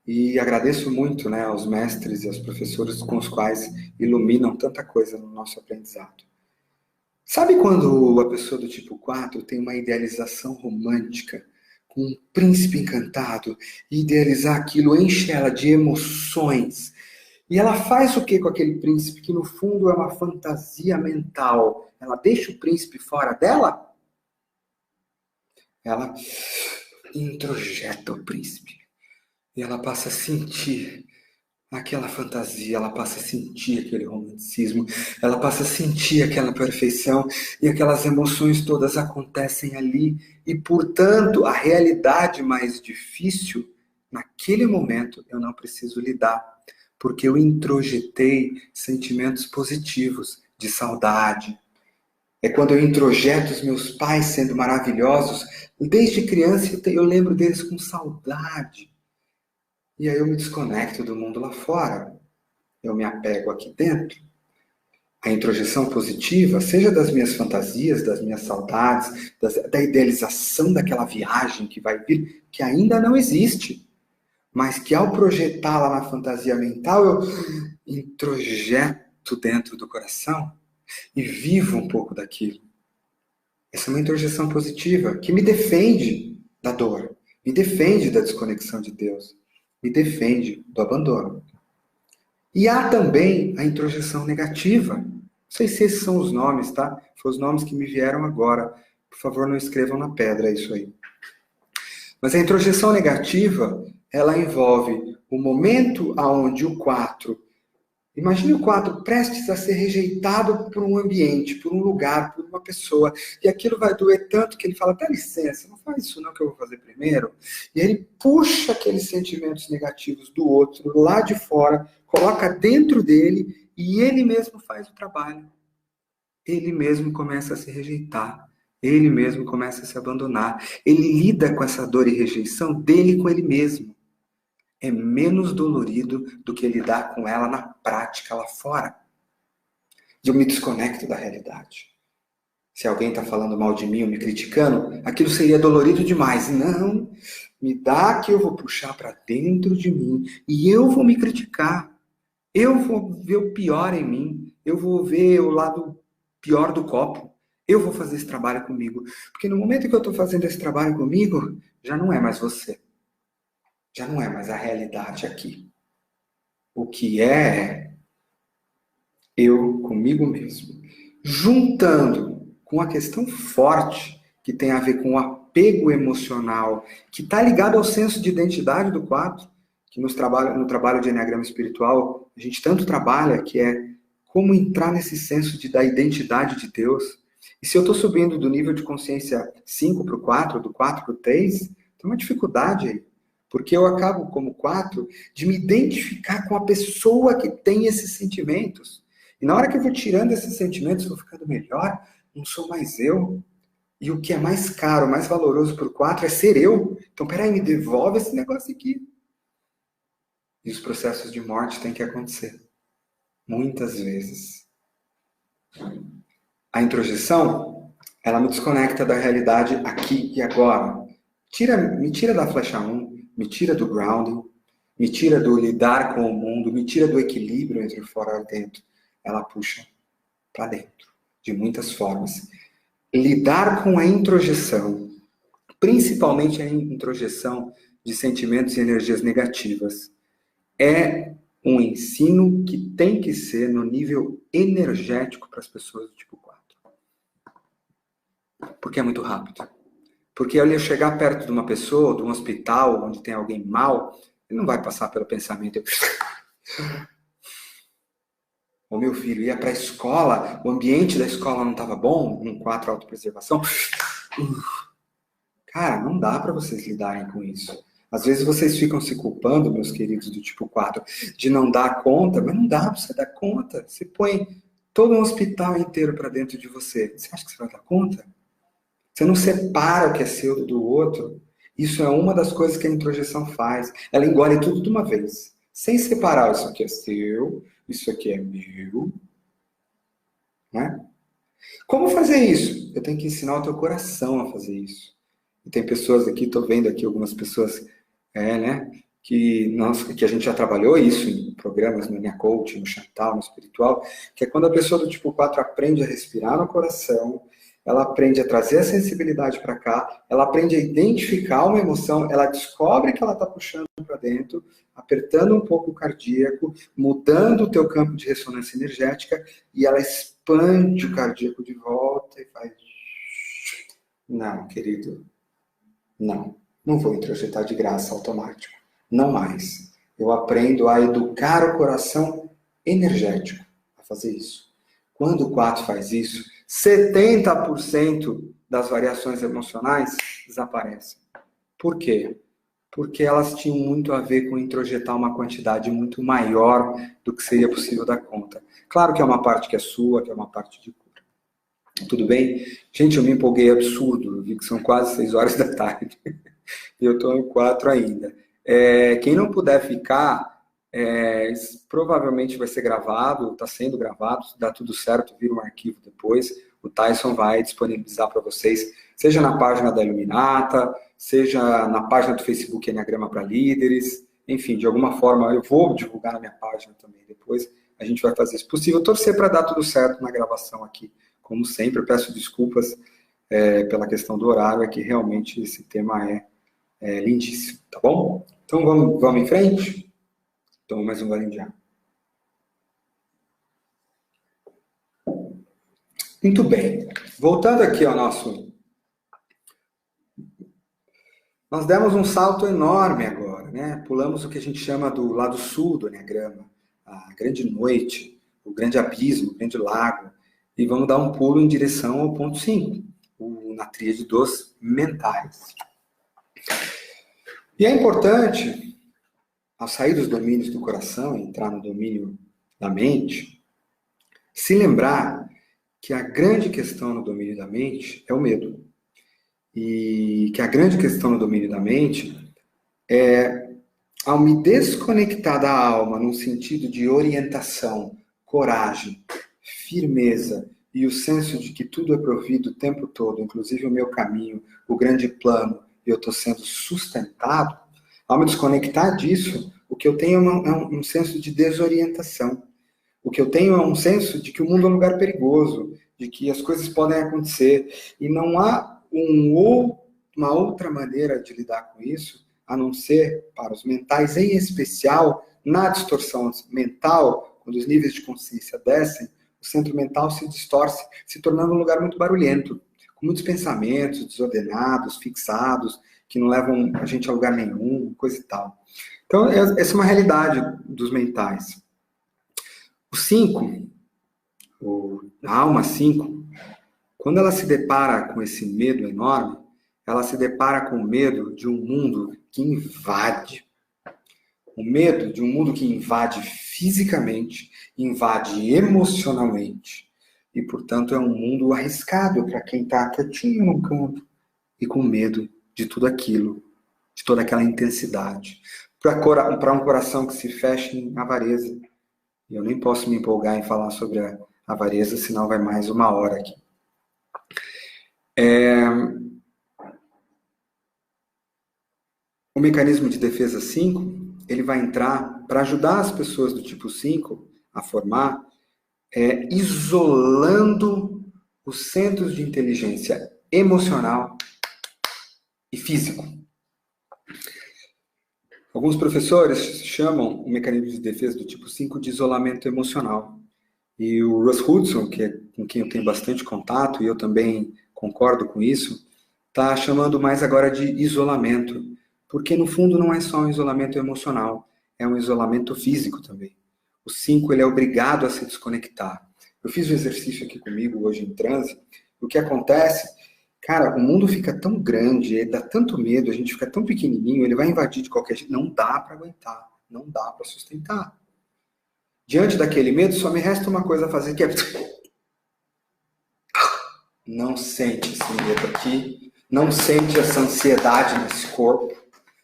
E agradeço muito, né, aos mestres e aos professores com os quais iluminam tanta coisa no nosso aprendizado. Sabe quando a pessoa do tipo 4 tem uma idealização romântica, com um príncipe encantado, e idealizar aquilo enche ela de emoções? E ela faz o que com aquele príncipe, que no fundo é uma fantasia mental? Ela deixa o príncipe fora dela? Ela introjeta o príncipe. E ela passa a sentir aquela fantasia, ela passa a sentir aquele romanticismo, ela passa a sentir aquela perfeição, e aquelas emoções todas acontecem ali. E, portanto, a realidade mais difícil, naquele momento, eu não preciso lidar, porque eu introjetei sentimentos positivos, de saudade. É quando eu introjeto os meus pais sendo maravilhosos, desde criança eu lembro deles com saudade. E aí eu me desconecto do mundo lá fora. Eu me apego aqui dentro. a introjeção positiva, seja das minhas fantasias, das minhas saudades, da idealização daquela viagem que vai vir, que ainda não existe, mas que ao projetá-la na fantasia mental, eu introjeto dentro do coração e vivo um pouco daquilo. Essa é uma introjeção positiva que me defende da dor, me defende da desconexão de Deus, me defende do abandono. E há também a introjeção negativa. Não sei se esses são os nomes, tá? Foram os nomes que me vieram agora. Por favor, não escrevam na pedra isso aí. Mas a introjeção negativa, ela envolve o momento onde o 4... Imagine o 4 prestes a ser rejeitado por um ambiente, por um lugar, por uma pessoa. E aquilo vai doer tanto que ele fala, dá licença, não faz isso não que eu vou fazer primeiro. E ele puxa aqueles sentimentos negativos do outro, lá de fora, coloca dentro dele e ele mesmo faz o trabalho. Ele mesmo começa a se rejeitar. Ele mesmo começa a se abandonar. Ele lida com essa dor e rejeição dele com ele mesmo. É menos dolorido do que lidar com ela na prática lá fora. Eu me desconecto da realidade. Se alguém está falando mal de mim ou me criticando, aquilo seria dolorido demais. Não, me dá que eu vou puxar para dentro de mim e eu vou me criticar. Eu vou ver o pior em mim. Eu vou ver o lado pior do copo. Eu vou fazer esse trabalho comigo. Porque no momento que eu estou fazendo esse trabalho comigo, já não é mais você. Já não é mais a realidade aqui. O que é eu comigo mesmo. Juntando com a questão forte que tem a ver com o apego emocional, que está ligado ao senso de identidade do 4, que no trabalho de Enneagrama Espiritual, a gente tanto trabalha, que é como entrar nesse senso da identidade de Deus. E se eu estou subindo do nível de consciência 5 para o 4, do 4 para o 3, tem uma dificuldade aí. Porque eu acabo, como 4, de me identificar com a pessoa que tem esses sentimentos. E na hora que eu vou tirando esses sentimentos, eu vou ficando melhor, não sou mais eu. E o que é mais caro, mais valoroso para o 4 é ser eu. Então, peraí, me devolve esse negócio aqui. E os processos de morte têm que acontecer. Muitas vezes. A introjeção, ela me desconecta da realidade aqui e agora. Me tira da flecha 1. Me tira do grounding, me tira do lidar com o mundo, me tira do equilíbrio entre o fora e dentro. Ela puxa para dentro, de muitas formas. Lidar com a introjeção, principalmente a introjeção de sentimentos e energias negativas, é um ensino que tem que ser no nível energético para as pessoas do tipo 4. Porque é muito rápido. Porque ao eu chegar perto de uma pessoa, de um hospital, onde tem alguém mal, ele não vai passar pelo pensamento. O meu filho ia para a escola, o ambiente da escola não estava bom, um 4 autopreservação. Cara, não dá para vocês lidarem com isso. Às vezes vocês ficam se culpando, meus queridos do tipo 4, de não dar conta, mas não dá para você dar conta. Você põe todo um hospital inteiro para dentro de você. Você acha que você vai dar conta? Você não separa o que é seu do outro. Isso é uma das coisas que a introjeção faz. Ela engole tudo de uma vez. Sem separar, isso aqui é seu, isso aqui é meu. Né? Como fazer isso? Eu tenho que ensinar o teu coração a fazer isso. E tem pessoas aqui, estou vendo aqui algumas pessoas, que a gente já trabalhou isso em programas no Minha Coach, no Chantal, no Espiritual, que é quando a pessoa do tipo 4 aprende a respirar no coração, ela aprende a trazer a sensibilidade para cá, ela aprende a identificar uma emoção, ela descobre que ela está puxando para dentro, apertando um pouco o cardíaco, mudando o teu campo de ressonância energética, e ela expande o cardíaco de volta e faz... Não, querido, não vou introjetar de graça automático, não mais. Eu aprendo a educar o coração energético a fazer isso. Quando o 4 faz isso, 70% das variações emocionais desaparecem. Por quê? Porque elas tinham muito a ver com introjetar uma quantidade muito maior do que seria possível dar conta. Claro que é uma parte que é sua, que é uma parte de cura. Tudo bem? Gente, eu me empolguei absurdo. Eu vi que são quase 6 horas da tarde. E eu estou em 4 ainda. Quem não puder ficar, Provavelmente vai ser gravado, está sendo gravado, se dá tudo certo, vira um arquivo depois. O Tyson vai disponibilizar para vocês, seja na página da Iluminata, seja na página do Facebook Enneagrama para Líderes, enfim, de alguma forma, eu vou divulgar na minha página também depois, a gente vai fazer isso possível. Torcer para dar tudo certo na gravação aqui, como sempre. Eu peço desculpas pela questão do horário, é que realmente esse tema é lindíssimo, tá bom? Então vamos em frente? Então, mais um golinho de água. Muito bem. Voltando aqui ao nosso... Nós demos um salto enorme agora, né? Pulamos o que a gente chama do lado sul do Enneagrama, a grande noite, o grande abismo, o grande lago, e vamos dar um pulo em direção ao ponto 5, na tríade dos mentais. E é importante, ao sair dos domínios do coração e entrar no domínio da mente, se lembrar que a grande questão no domínio da mente é o medo. E que a grande questão no domínio da mente é, ao me desconectar da alma num sentido de orientação, coragem, firmeza e o senso de que tudo é provido o tempo todo, inclusive o meu caminho, o grande plano, e eu estou sendo sustentado, ao me desconectar disso, o que eu tenho é um senso de desorientação. O que eu tenho é um senso de que o mundo é um lugar perigoso, de que as coisas podem acontecer, e não há uma outra maneira de lidar com isso, a não ser para os mentais, em especial, na distorção mental, quando os níveis de consciência descem, o centro mental se distorce, se tornando um lugar muito barulhento, com muitos pensamentos desordenados, fixados, que não levam a gente a lugar nenhum, coisa e tal. Então, essa é uma realidade dos mentais. O 5, a alma 5, quando ela se depara com esse medo enorme, ela se depara com o medo de um mundo que invade. O medo de um mundo que invade fisicamente, invade emocionalmente. E, portanto, é um mundo arriscado para quem está quietinho no canto e com medo de tudo aquilo, de toda aquela intensidade. Para um coração que se fecha em avareza. E eu nem posso me empolgar em falar sobre a avareza, senão vai mais uma hora aqui. O mecanismo de defesa 5, ele vai entrar para ajudar as pessoas do tipo 5 a formar, isolando os centros de inteligência emocional e físico. Alguns professores chamam o mecanismo de defesa do tipo 5 de isolamento emocional. E o Russ Hudson, com quem eu tenho bastante contato, e eu também concordo com isso, está chamando mais agora de isolamento. Porque, no fundo, não é só um isolamento emocional, é um isolamento físico também. O 5, ele é obrigado a se desconectar. Eu fiz o exercício aqui comigo hoje em transe. O que acontece, cara, o mundo fica tão grande, dá tanto medo, a gente fica tão pequenininho, ele vai invadir de qualquer jeito. Não dá para aguentar, não dá para sustentar. Diante daquele medo, só me resta uma coisa a fazer, que é... Não sente esse medo aqui, não sente essa ansiedade nesse corpo,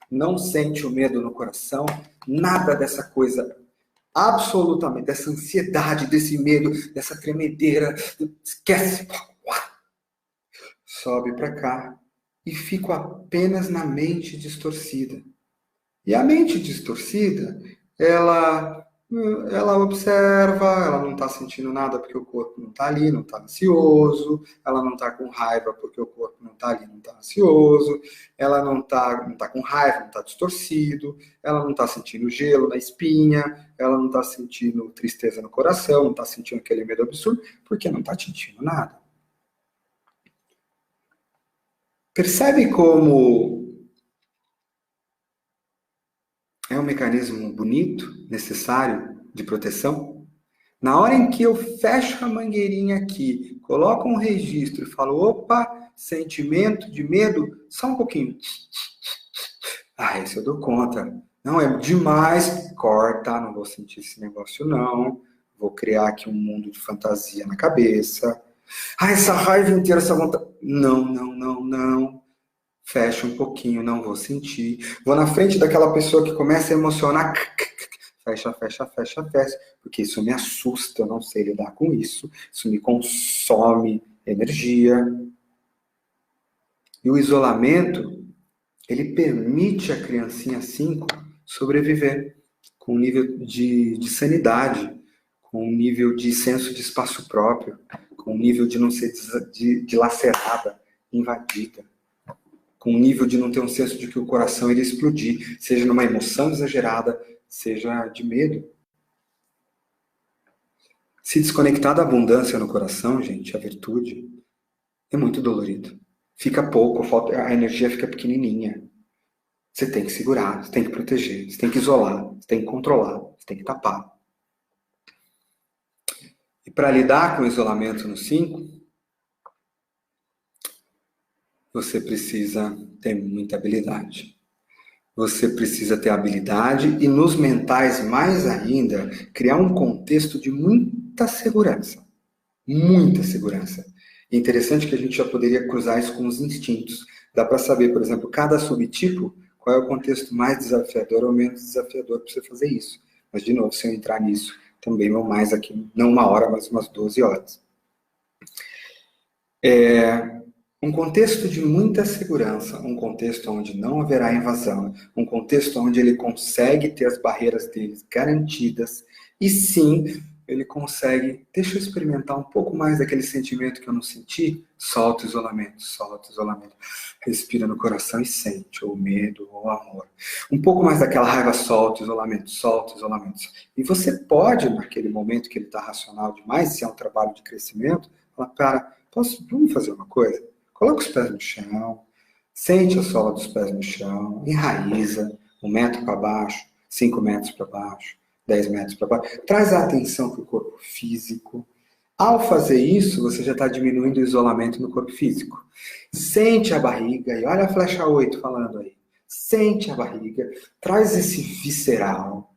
não sente o medo no coração, nada dessa coisa, absolutamente, dessa ansiedade, desse medo, dessa tremedeira, esquece. Sobe para cá e fico apenas na mente distorcida. E a mente distorcida, ela observa, ela não está sentindo nada porque o corpo não está ali, não está ansioso, ela não está com raiva porque o corpo não está ali, não está ansioso, ela não tá com raiva, não está distorcido, ela não está sentindo gelo na espinha, ela não está sentindo tristeza no coração, não está sentindo aquele medo absurdo, porque não está sentindo nada. Percebe como é um mecanismo bonito, necessário, de proteção? Na hora em que eu fecho a mangueirinha aqui, coloco um registro e falo, opa, sentimento de medo, só um pouquinho. Esse eu dou conta. Não, é demais. Corta, não vou sentir esse negócio não. Vou criar aqui um mundo de fantasia na cabeça. Essa raiva inteira, essa vontade... Não. Fecha um pouquinho, não vou sentir. Vou na frente daquela pessoa que começa a emocionar. fecha, fecha, fecha, fecha, porque isso me assusta, eu não sei lidar com isso me consome energia. E o isolamento, ele permite a criancinha 5 sobreviver com um nível de sanidade, com um nível de senso de espaço próprio, com um nível de não ser dilacerada, invadida, com um nível de não ter um senso de que o coração iria explodir, seja numa emoção exagerada, seja de medo. Se desconectar da abundância no coração, gente, a virtude, é muito dolorido. Fica pouco, a energia fica pequenininha. Você tem que segurar, você tem que proteger, você tem que isolar, você tem que controlar, você tem que tapar. E para lidar com o isolamento no 5, você precisa ter muita habilidade. Você precisa ter habilidade e, nos mentais mais ainda, criar um contexto de muita segurança. Muita segurança. É interessante que a gente já poderia cruzar isso com os instintos. Dá para saber, por exemplo, cada subtipo, qual é o contexto mais desafiador ou menos desafiador para você fazer isso. Mas, de novo, se eu entrar nisso, também vou mais aqui, não 1 hora, mas umas 12 horas. Um contexto de muita segurança, um contexto onde não haverá invasão, um contexto onde ele consegue ter as barreiras deles garantidas, e sim, ele consegue, deixa eu experimentar um pouco mais daquele sentimento que eu não senti, solta o isolamento, respira no coração e sente, ou medo, ou amor. Um pouco mais daquela raiva, solta o isolamento. E você pode, naquele momento que ele está racional demais, se é um trabalho de crescimento, falar, cara, vamos fazer uma coisa? Coloca os pés no chão, sente a sola dos pés no chão, enraiza 1 metro para baixo, 5 metros para baixo, 10 metros para baixo. Traz a atenção para o corpo físico. Ao fazer isso, você já está diminuindo o isolamento no corpo físico. Sente a barriga, e olha a flecha 8 falando aí. Sente a barriga, traz esse visceral.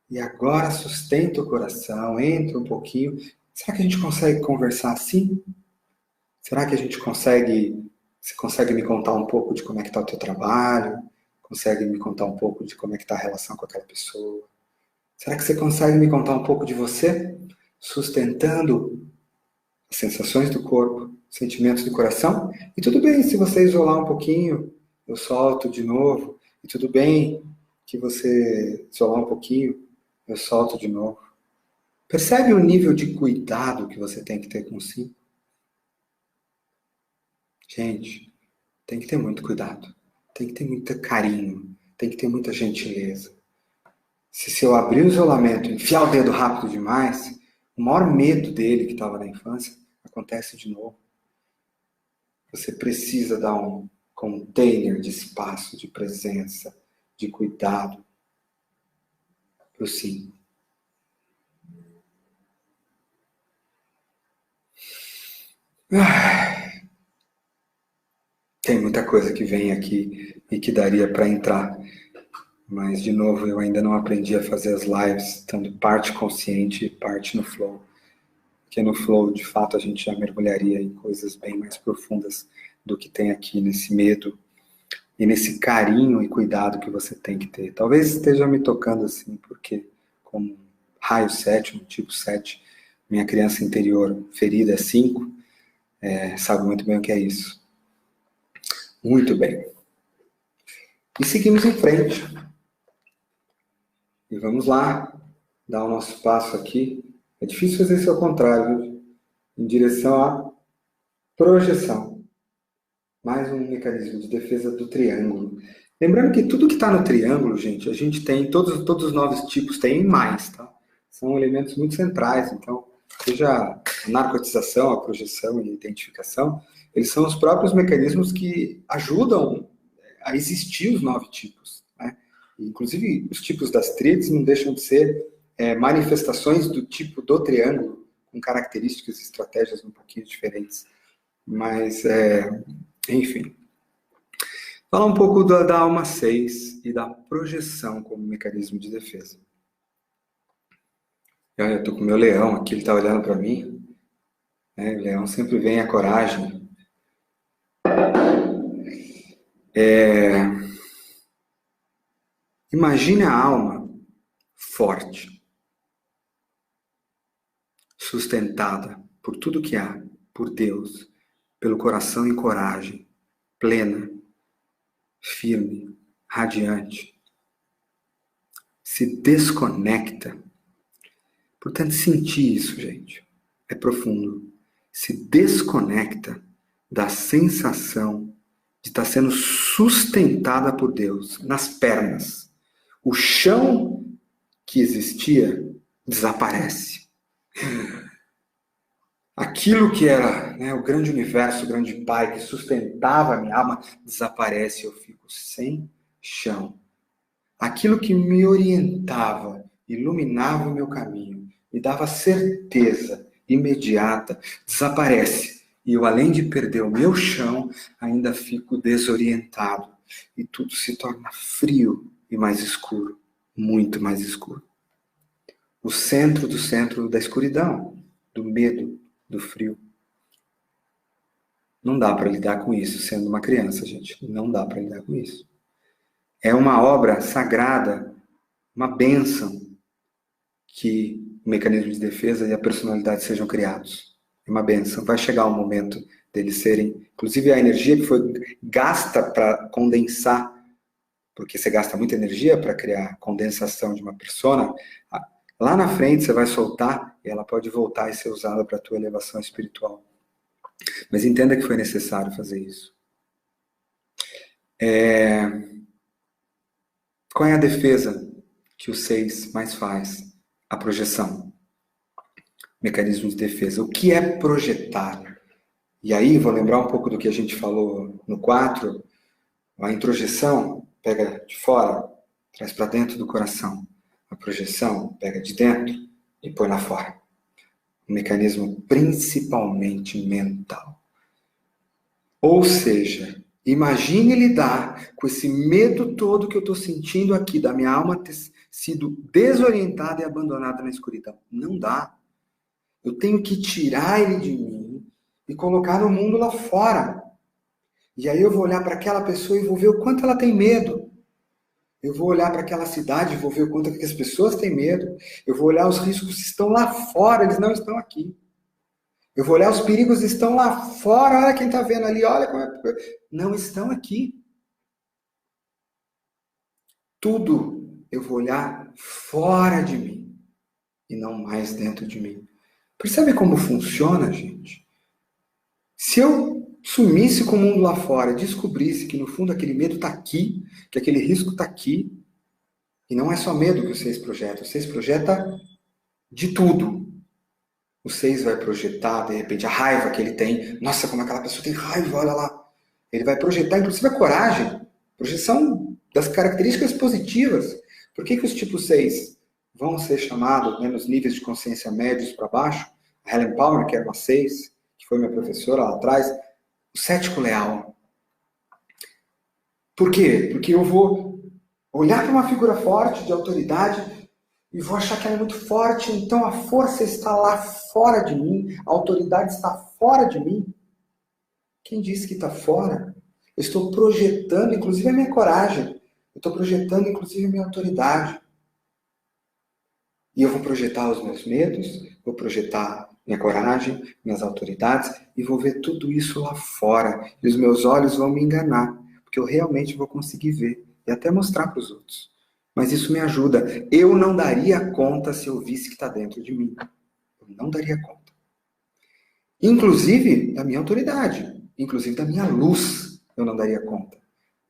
E agora sustenta o coração, entra um pouquinho. Será que a gente consegue conversar assim? Será que a gente você consegue me contar um pouco de como é que está o teu trabalho? Consegue me contar um pouco de como é que está a relação com aquela pessoa? Será que você consegue me contar um pouco de você? Sustentando as sensações do corpo, sentimentos do coração? E tudo bem se você isolar um pouquinho, eu solto de novo. E tudo bem que você isolar um pouquinho, eu solto de novo. Percebe o nível de cuidado que você tem que ter consigo? Gente, tem que ter muito cuidado, tem que ter muito carinho, tem que ter muita gentileza. Se eu abrir o isolamento e enfiar o dedo rápido demais, o maior medo dele, que estava na infância, acontece de novo. Você precisa dar um container de espaço, de presença, de cuidado para o sim. Tem muita coisa que vem aqui e que daria para entrar. Mas, de novo, eu ainda não aprendi a fazer as lives estando parte consciente e parte no flow. Porque no flow, de fato, a gente já mergulharia em coisas bem mais profundas do que tem aqui nesse medo e nesse carinho e cuidado que você tem que ter. Talvez esteja me tocando assim, porque como raio 7, tipo 7, minha criança interior ferida é 5, sabe muito bem o que é isso. Muito bem. E seguimos em frente. E vamos lá, dar o nosso passo aqui. É difícil fazer isso ao contrário, viu? Em direção à projeção. Mais um mecanismo de defesa do triângulo. Lembrando que tudo que está no triângulo, gente, a gente tem, todos os 9 tipos têm mais, tá? São elementos muito centrais, então, seja a narcotização, a projeção e a identificação, eles são os próprios mecanismos que ajudam a existir os 9 tipos, né? Inclusive, os tipos das tríades não deixam de ser manifestações do tipo do triângulo, com características e estratégias um pouquinho diferentes. Mas, enfim. Falar um pouco da alma 6 e da projeção como mecanismo de defesa. Eu estou com o meu leão aqui, ele está olhando para mim. O leão sempre vem a coragem. Imagine a alma forte, sustentada por tudo que há, por Deus, pelo coração em coragem, plena, firme, radiante, se desconecta. Portanto, sentir isso, gente, é profundo. Se desconecta da sensação de estar sendo sustentada por Deus nas pernas. O chão que existia desaparece. Aquilo que era, né, o grande universo, o grande Pai que sustentava a minha alma, desaparece. Eu fico sem chão. Aquilo que me orientava, iluminava o meu caminho, me dava certeza imediata, desaparece. E eu, além de perder o meu chão, ainda fico desorientado. E tudo se torna frio e mais escuro, muito mais escuro. O centro do centro da escuridão, do medo, do frio. Não dá para lidar com isso sendo uma criança, gente. Não dá para lidar com isso. É uma obra sagrada, uma bênção que o mecanismo de defesa e a personalidade sejam criados. É uma bênção. Vai chegar o momento deles serem... Inclusive a energia que foi gasta para condensar, porque você gasta muita energia para criar condensação de uma persona, lá na frente você vai soltar e ela pode voltar e ser usada para a tua elevação espiritual. Mas entenda que foi necessário fazer isso. Qual é a defesa que o 6 mais faz? A projeção. Mecanismo de defesa. O que é projetar? E aí, vou lembrar um pouco do que a gente falou no 4. A introjeção pega de fora, traz para dentro do coração. A projeção pega de dentro e põe lá fora. Um mecanismo principalmente mental. Ou seja, imagine lidar com esse medo todo que eu estou sentindo aqui, da minha alma ter sido desorientada e abandonada na escuridão. Não dá. Eu tenho que tirar ele de mim e colocar no mundo lá fora. E aí eu vou olhar para aquela pessoa e vou ver o quanto ela tem medo. Eu vou olhar para aquela cidade e vou ver o quanto que as pessoas têm medo. Eu vou olhar os riscos que estão lá fora, eles não estão aqui. Eu vou olhar os perigos que estão lá fora, olha quem está vendo ali, olha como é... Não estão aqui. Tudo eu vou olhar fora de mim e não mais dentro de mim. Percebe como funciona, gente? Se eu sumisse com o mundo lá fora e descobrisse que no fundo aquele medo está aqui, que aquele risco está aqui, e não é só medo que o 6 projeta, o 6 projeta de tudo. O 6 vai projetar, de repente, a raiva que ele tem. Nossa, como aquela pessoa tem raiva, olha lá. Ele vai projetar, inclusive, a coragem. Projeção das características positivas. Por que os tipos 6 vão ser chamados, né, nos níveis de consciência médios para baixo? A Helen Palmer, que era uma 6, que foi minha professora lá atrás. O cético leal. Por quê? Porque eu vou olhar para uma figura forte, de autoridade, e vou achar que ela é muito forte, então a força está lá fora de mim, a autoridade está fora de mim. Quem disse que está fora? Eu estou projetando, inclusive, a minha coragem. Eu estou projetando, inclusive, a minha autoridade. E eu vou projetar os meus medos, vou projetar minha coragem, minhas autoridades, e vou ver tudo isso lá fora. E os meus olhos vão me enganar, porque eu realmente vou conseguir ver e até mostrar para os outros. Mas isso me ajuda. Eu não daria conta se eu visse que está dentro de mim. Eu não daria conta. Inclusive da minha autoridade. Inclusive da minha luz. Eu não daria conta.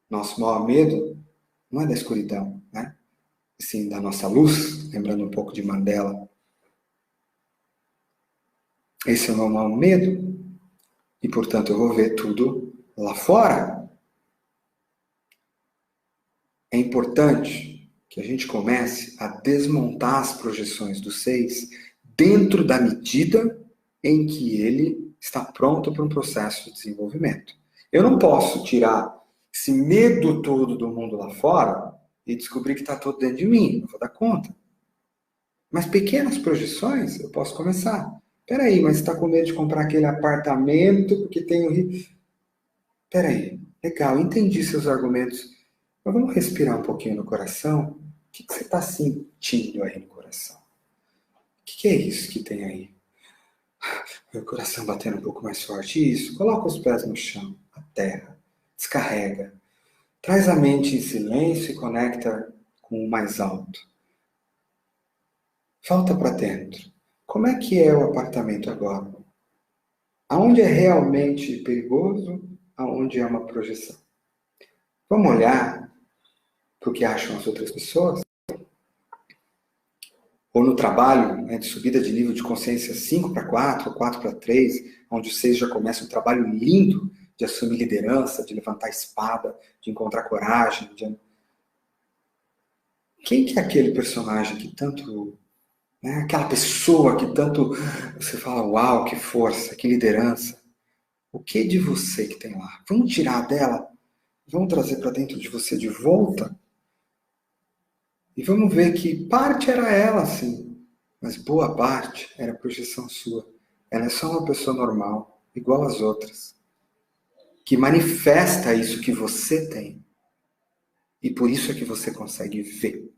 Nosso maior medo não é da escuridão, né? Sim, da nossa luz. Lembrando um pouco de Mandela. Esse é o meu maior medo. E, portanto, eu vou ver tudo lá fora. É importante que a gente comece a desmontar as projeções do 6 dentro da medida em que ele está pronto para um processo de desenvolvimento. Eu não posso tirar esse medo todo do mundo lá fora e descobrir que está todo dentro de mim. Não vou dar conta. Mas pequenas projeções eu posso começar. Peraí, mas você está com medo de comprar aquele apartamento porque tem o rio... Peraí, legal, entendi seus argumentos. Mas vamos respirar um pouquinho no coração. O que você está sentindo aí no coração? O que é isso que tem aí? Meu coração batendo um pouco mais forte. Isso, coloca os pés no chão, a terra, descarrega. Traz a mente em silêncio e conecta com o mais alto. Volta para dentro. Como é que é o apartamento agora? Aonde é realmente perigoso? Aonde é uma projeção? Vamos olhar para o que acham as outras pessoas? Ou no trabalho, né, de subida de nível de consciência 5 para 4, 4 para 3, onde vocês já começam um trabalho lindo de assumir liderança, de levantar a espada, de encontrar coragem. Quem que é aquele personagem que tanto... Né, aquela pessoa que tanto você fala, uau, que força, que liderança. O que de você que tem lá? Vamos tirar dela? Vamos trazer para dentro de você de volta? E vamos ver que parte era ela, sim, mas boa parte era projeção sua. Ela é só uma pessoa normal, igual às outras, que manifesta isso que você tem. E por isso é que você consegue ver.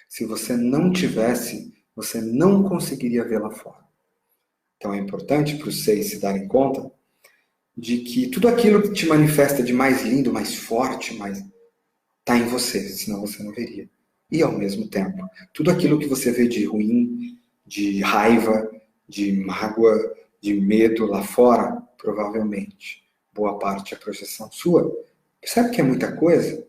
Se você não tivesse, você não conseguiria ver lá fora. Então é importante para os 6 se darem conta de que tudo aquilo que te manifesta de mais lindo, mais forte, mais está em você, senão você não veria. E ao mesmo tempo, tudo aquilo que você vê de ruim, de raiva, de mágoa, de medo lá fora, provavelmente, boa parte é projeção sua. Percebe que é muita coisa?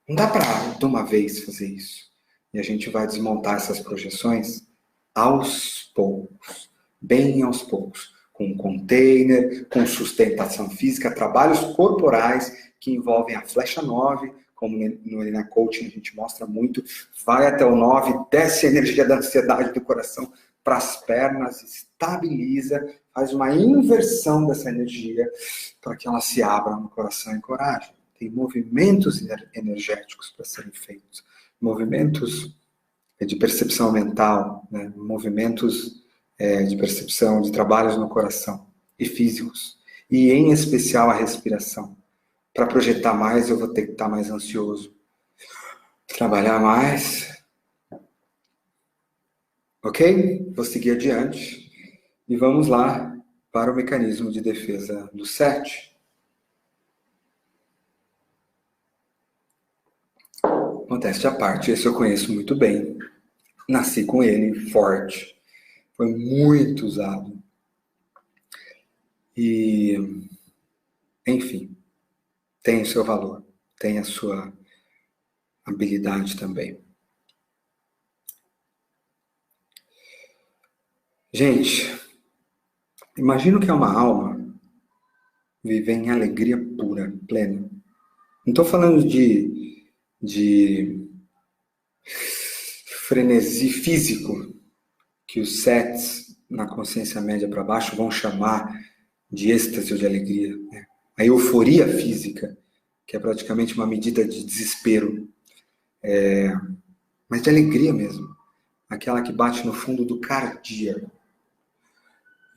Não dá para de uma vez fazer isso. E a gente vai desmontar essas projeções aos poucos, bem aos poucos, com container, com sustentação física, trabalhos corporais que envolvem a flecha 9, como no Elina Coaching a gente mostra muito, vai até o 9, desce a energia da ansiedade do coração para as pernas, estabiliza, faz uma inversão dessa energia para que ela se abra no coração e coragem. Tem movimentos energéticos para serem feitos, movimentos de percepção mental, né? Movimentos de percepção, de trabalhos no coração e físicos, e em especial a respiração. Para projetar mais, eu vou ter que estar mais ansioso. Trabalhar mais. Ok? Vou seguir adiante. E vamos lá para o mecanismo de defesa do 7. Modéstia à parte, esse eu conheço muito bem. Nasci com ele, forte. Foi muito usado. E, enfim, tem o seu valor. Tem a sua habilidade também. Gente, imagino que é uma alma viver em alegria pura, plena. Não estou falando de frenesi físico, que os 7 na consciência média para baixo vão chamar de êxtase ou de alegria. Né? A euforia física, que é praticamente uma medida de desespero, mas de alegria mesmo. Aquela que bate no fundo do cardíaco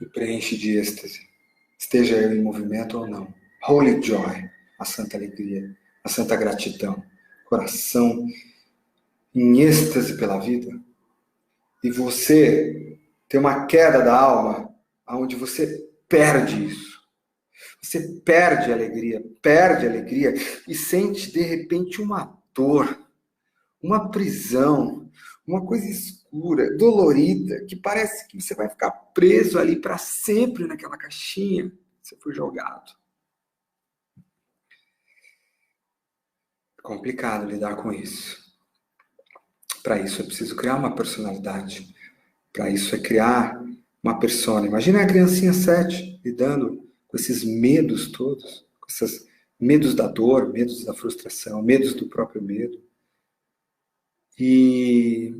e preenche de êxtase. Esteja eu em movimento ou não. Holy joy, a santa alegria, a santa gratidão. Coração em êxtase pela vida. E você tem uma queda da alma onde você perde isso. Você perde a alegria e sente de repente uma dor, uma prisão, uma coisa escura, dolorida, que parece que você vai ficar preso ali para sempre naquela caixinha que você foi jogado. É complicado lidar com isso. Para isso é preciso criar uma personalidade. Para isso é criar uma persona. Imagina a criancinha 7 lidando com esses medos todos, com esses medos da dor, medos da frustração, medos do próprio medo. E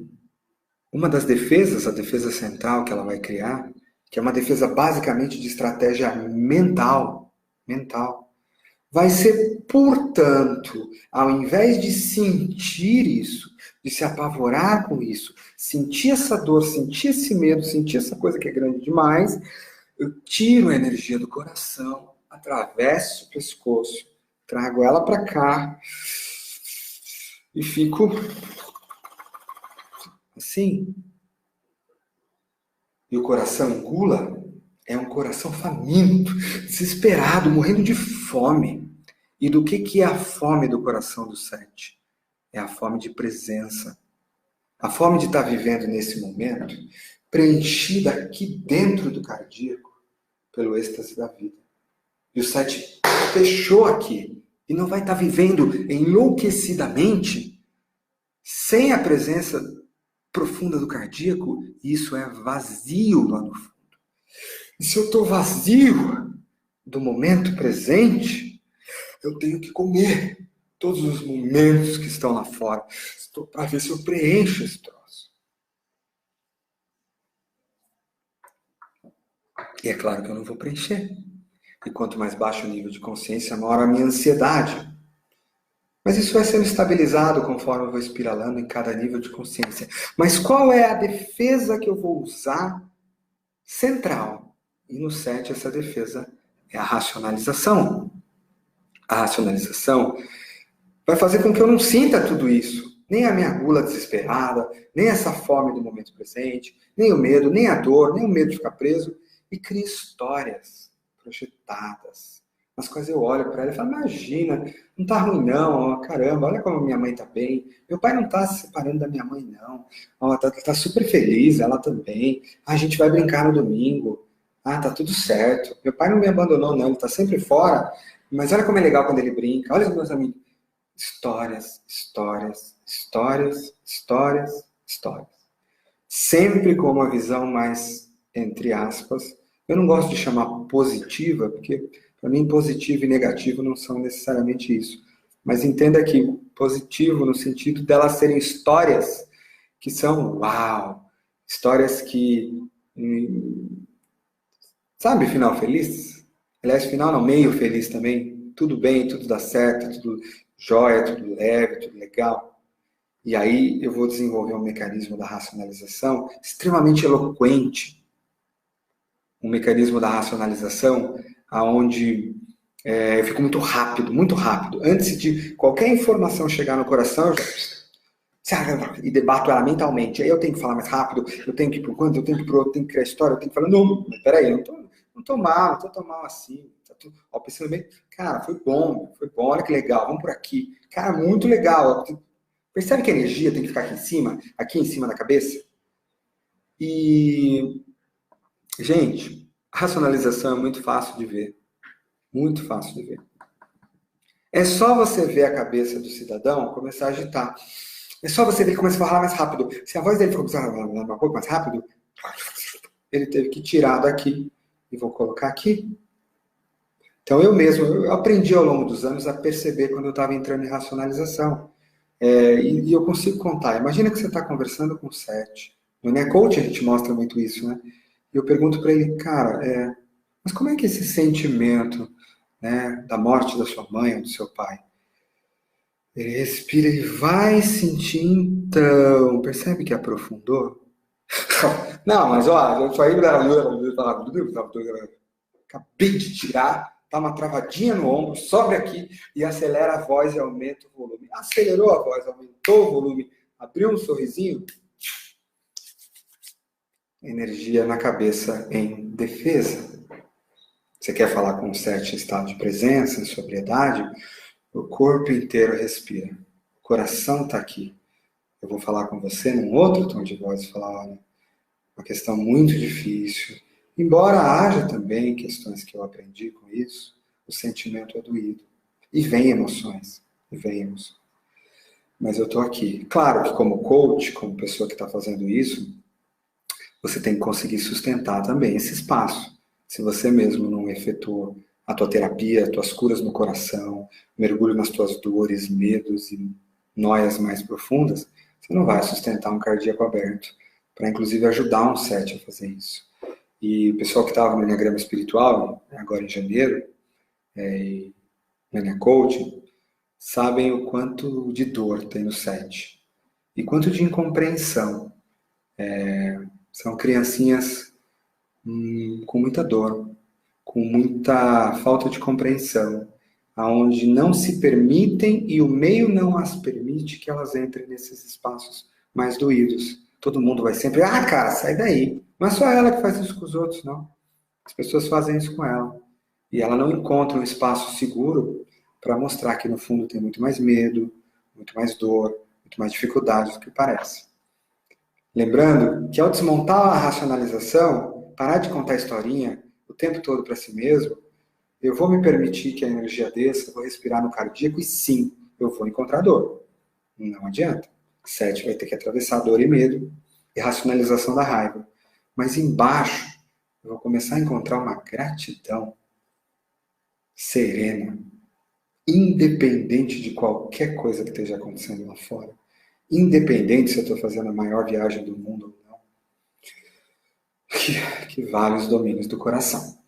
uma das defesas, a defesa central que ela vai criar, que é uma defesa basicamente de estratégia mental, vai ser, portanto, ao invés de sentir isso, de se apavorar com isso, sentir essa dor, sentir esse medo, sentir essa coisa que é grande demais, eu tiro a energia do coração, atravesso o pescoço, trago ela para cá e fico assim. E o coração em gula é um coração faminto, desesperado, morrendo de fome. E do que é a fome do coração do 7? É a fome de presença. A fome de estar vivendo nesse momento, preenchida aqui dentro do cardíaco, pelo êxtase da vida. E o 7 fechou aqui. E não vai estar vivendo enlouquecidamente sem a presença profunda do cardíaco. E isso é vazio lá no fundo. E se eu estou vazio do momento presente, eu tenho que comer todos os momentos que estão lá fora. Estou para ver se eu preencho esse troço. E é claro que eu não vou preencher. E quanto mais baixo o nível de consciência, maior a minha ansiedade. Mas isso vai sendo estabilizado conforme eu vou espiralando em cada nível de consciência. Mas qual é a defesa que eu vou usar central? E no 7 essa defesa é a racionalização. A racionalização vai fazer com que eu não sinta tudo isso. Nem a minha gula desesperada, nem essa fome do momento presente, nem o medo, nem a dor, nem o medo de ficar preso. E crie histórias projetadas, nas quais eu olho para ela e falo, imagina, não tá ruim não, caramba, olha como minha mãe tá bem, meu pai não tá se separando da minha mãe não, tá super feliz, ela também, a gente vai brincar no domingo, tá tudo certo, meu pai não me abandonou não, ele tá sempre fora, mas olha como é legal quando ele brinca, olha os meus amigos, histórias, histórias, histórias, histórias, histórias, sempre com uma visão mais, entre aspas, eu não gosto de chamar positiva, porque para mim positivo e negativo não são necessariamente isso. Mas entenda que positivo no sentido delas serem histórias que são uau, histórias que sabe final feliz? Aliás, final não, meio feliz também. Tudo bem, tudo dá certo, tudo jóia, tudo leve, tudo legal. E aí eu vou desenvolver um mecanismo da racionalização extremamente eloquente. Um mecanismo da racionalização onde eu fico muito rápido, muito rápido. Antes de qualquer informação chegar no coração, eu já e debato ela mentalmente. Aí eu tenho que falar mais rápido, eu tenho que ir para o quanto, eu tenho que ir para o outro, eu tenho que criar história, eu tenho que falar, não, mas peraí, eu não tô mal, não tô tão mal assim. Ó, pensando bem, cara, foi bom, olha que legal, vamos por aqui. Cara, muito legal. Percebe que a energia tem que ficar aqui em cima da cabeça? E gente, racionalização é muito fácil de ver. Muito fácil de ver. É só você ver a cabeça do cidadão começar a agitar. É só você ver que começa a falar mais rápido. Se a voz dele for começar a falar um pouco mais rápido, ele teve que tirar daqui e vou colocar aqui. Então eu aprendi ao longo dos anos a perceber quando eu estava entrando em racionalização. E eu consigo contar. Imagina que você está conversando com o 7. No Nia Coach a gente mostra muito isso, né? E eu pergunto para ele, cara, mas como é que esse sentimento, né, da morte da sua mãe ou do seu pai, ele respira e vai sentir então, percebe que aprofundou? Não, mas ó, isso aí acabei de tirar, tá uma travadinha no ombro, sobe aqui e acelera a voz e aumenta o volume. Acelerou a voz, aumentou o volume, abriu um sorrisinho, energia na cabeça em defesa. Você quer falar com um certo estado de presença, em sobriedade? O corpo inteiro respira. O coração está aqui. Eu vou falar com você num outro tom de voz e falar, olha, uma questão muito difícil. Embora haja também questões que eu aprendi com isso, o sentimento é doído. E vem emoções. Mas eu estou aqui. Claro que como coach, como pessoa que está fazendo isso, você tem que conseguir sustentar também esse espaço. Se você mesmo não efetuou a tua terapia, as tuas curas no coração, mergulho nas tuas dores, medos e noias mais profundas, você não vai sustentar um cardíaco aberto, para inclusive ajudar um 7 a fazer isso. E o pessoal que estava no Enneagrama Espiritual, agora em janeiro, no Nia Coaching, sabem o quanto de dor tem no 7 e quanto de incompreensão. São criancinhas com muita dor, com muita falta de compreensão, aonde não se permitem e o meio não as permite que elas entrem nesses espaços mais doídos. Todo mundo vai sempre, cara, sai daí. Não é só ela que faz isso com os outros, não. As pessoas fazem isso com ela. E ela não encontra um espaço seguro para mostrar que no fundo tem muito mais medo, muito mais dor, muito mais dificuldade do que parece. Lembrando que ao desmontar a racionalização, parar de contar historinha o tempo todo para si mesmo, eu vou me permitir que a energia desça, vou respirar no cardíaco e sim, eu vou encontrar dor. Não adianta. 7 vai ter que atravessar dor e medo e racionalização da raiva. Mas embaixo, eu vou começar a encontrar uma gratidão serena, independente de qualquer coisa que esteja acontecendo lá fora. Independente se eu estou fazendo a maior viagem do mundo ou não. Que vale os domínios do coração.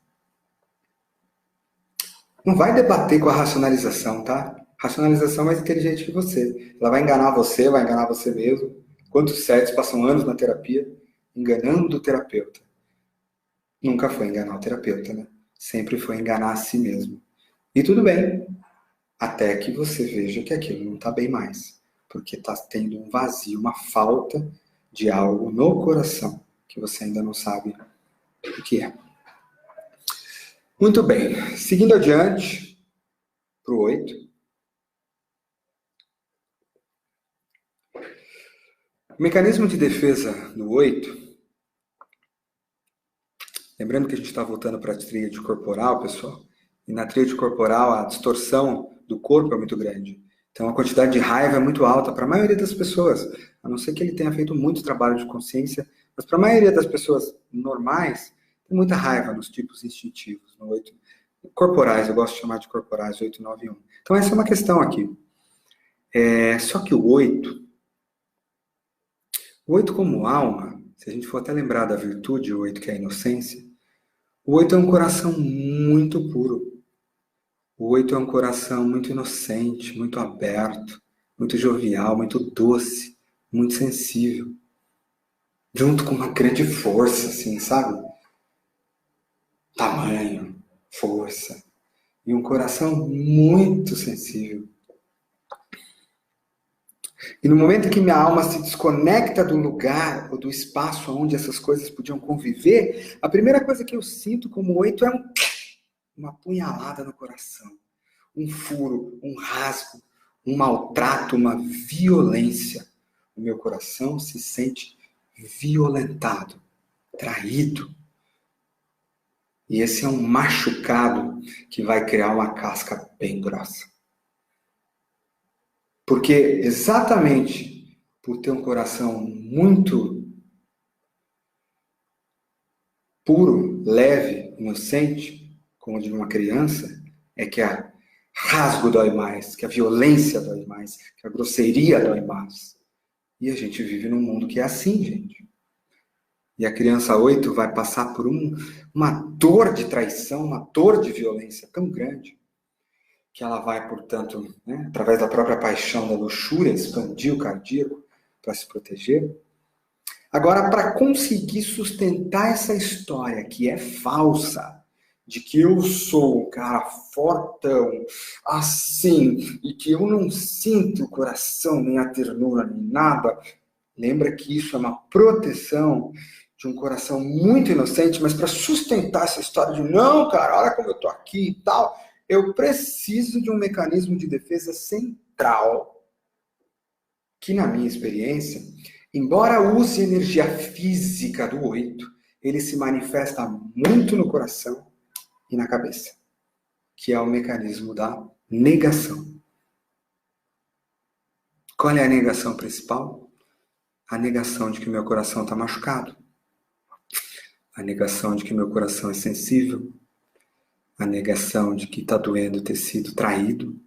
Não vai debater com a racionalização, tá? A racionalização é mais inteligente que você. Ela vai enganar você mesmo. Quantos CETs passam anos na terapia enganando o terapeuta? Nunca foi enganar o terapeuta, né? Sempre foi enganar a si mesmo. E tudo bem, até que você veja que aquilo não está bem mais. Porque está tendo um vazio, uma falta de algo no coração que você ainda não sabe o que é. Muito bem, seguindo adiante para o 8. O mecanismo de defesa no 8, lembrando que a gente está voltando para a tríade corporal, pessoal, e na tríade corporal a distorção do corpo é muito grande. Então a quantidade de raiva é muito alta para a maioria das pessoas, a não ser que ele tenha feito muito trabalho de consciência, mas para a maioria das pessoas normais, tem muita raiva nos tipos instintivos, no 8. Corporais, eu gosto de chamar de corporais, 8, 9 e 1. Então essa é uma questão aqui. Só que o 8 como alma, se a gente for até lembrar da virtude, o 8 que é a inocência, o 8 é um coração muito puro. O 8 é um coração muito inocente, muito aberto, muito jovial, muito doce, muito sensível. Junto com uma grande força, assim, sabe? Tamanho, força. E um coração muito sensível. E no momento que minha alma se desconecta do lugar ou do espaço onde essas coisas podiam conviver, a primeira coisa que eu sinto como 8 é uma punhalada no coração. Um furo, um rasgo, um maltrato, uma violência. O meu coração se sente violentado, traído. E esse é um machucado que vai criar uma casca bem grossa. Porque exatamente por ter um coração muito puro, leve, inocente, como de uma criança, é que a rasgo dói mais, que a violência dói mais, que a grosseria dói mais. E a gente vive num mundo que é assim, gente. E a criança 8 vai passar por uma dor de traição, uma dor de violência tão grande, que ela vai, portanto, através da própria paixão da luxúria, expandir o cardíaco para se proteger. Agora, para conseguir sustentar essa história que é falsa, de que eu sou um cara fortão, assim, e que eu não sinto o coração, nem a ternura, nem nada, lembra que isso é uma proteção de um coração muito inocente, mas para sustentar essa história de não, cara, olha como eu tô aqui e tal, eu preciso de um mecanismo de defesa central, que na minha experiência, embora use energia física do 8, ele se manifesta muito no coração e na cabeça, que é o mecanismo da negação. Qual é a negação principal? A negação de que meu coração está machucado. A negação de que meu coração é sensível. A negação de que está doendo ter sido traído,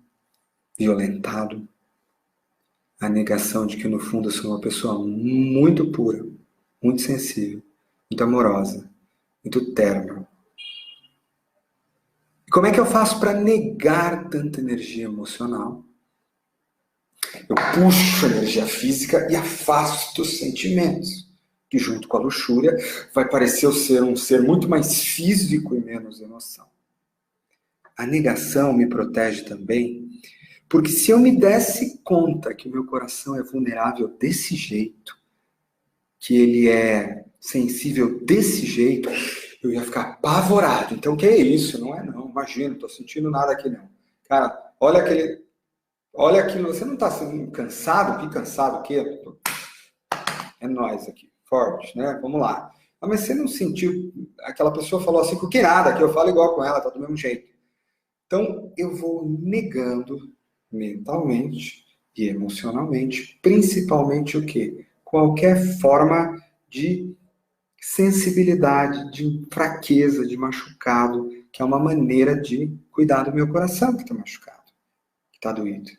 violentado. A negação de que no fundo eu sou uma pessoa muito pura, muito sensível, muito amorosa, muito terna. E como é que eu faço para negar tanta energia emocional? Eu puxo a energia física e afasto os sentimentos, que junto com a luxúria vai parecer eu ser um ser muito mais físico e menos emoção. A negação me protege também, porque se eu me desse conta que o meu coração é vulnerável desse jeito, que ele é sensível desse jeito, eu ia ficar apavorado. Então, que é isso? Não é não, imagina, não tô sentindo nada aqui não. Cara, olha aquilo, você não tá sendo cansado? Que cansado o quê? É nós aqui, forte, né? Vamos lá. Ah, mas você não sentiu, aquela pessoa falou assim, que nada, que eu falo igual com ela, tá do mesmo jeito. Então, eu vou negando mentalmente e emocionalmente, principalmente o quê? Qualquer forma de sensibilidade, de fraqueza, de machucado, que é uma maneira de cuidar do meu coração que está machucado, que está doído.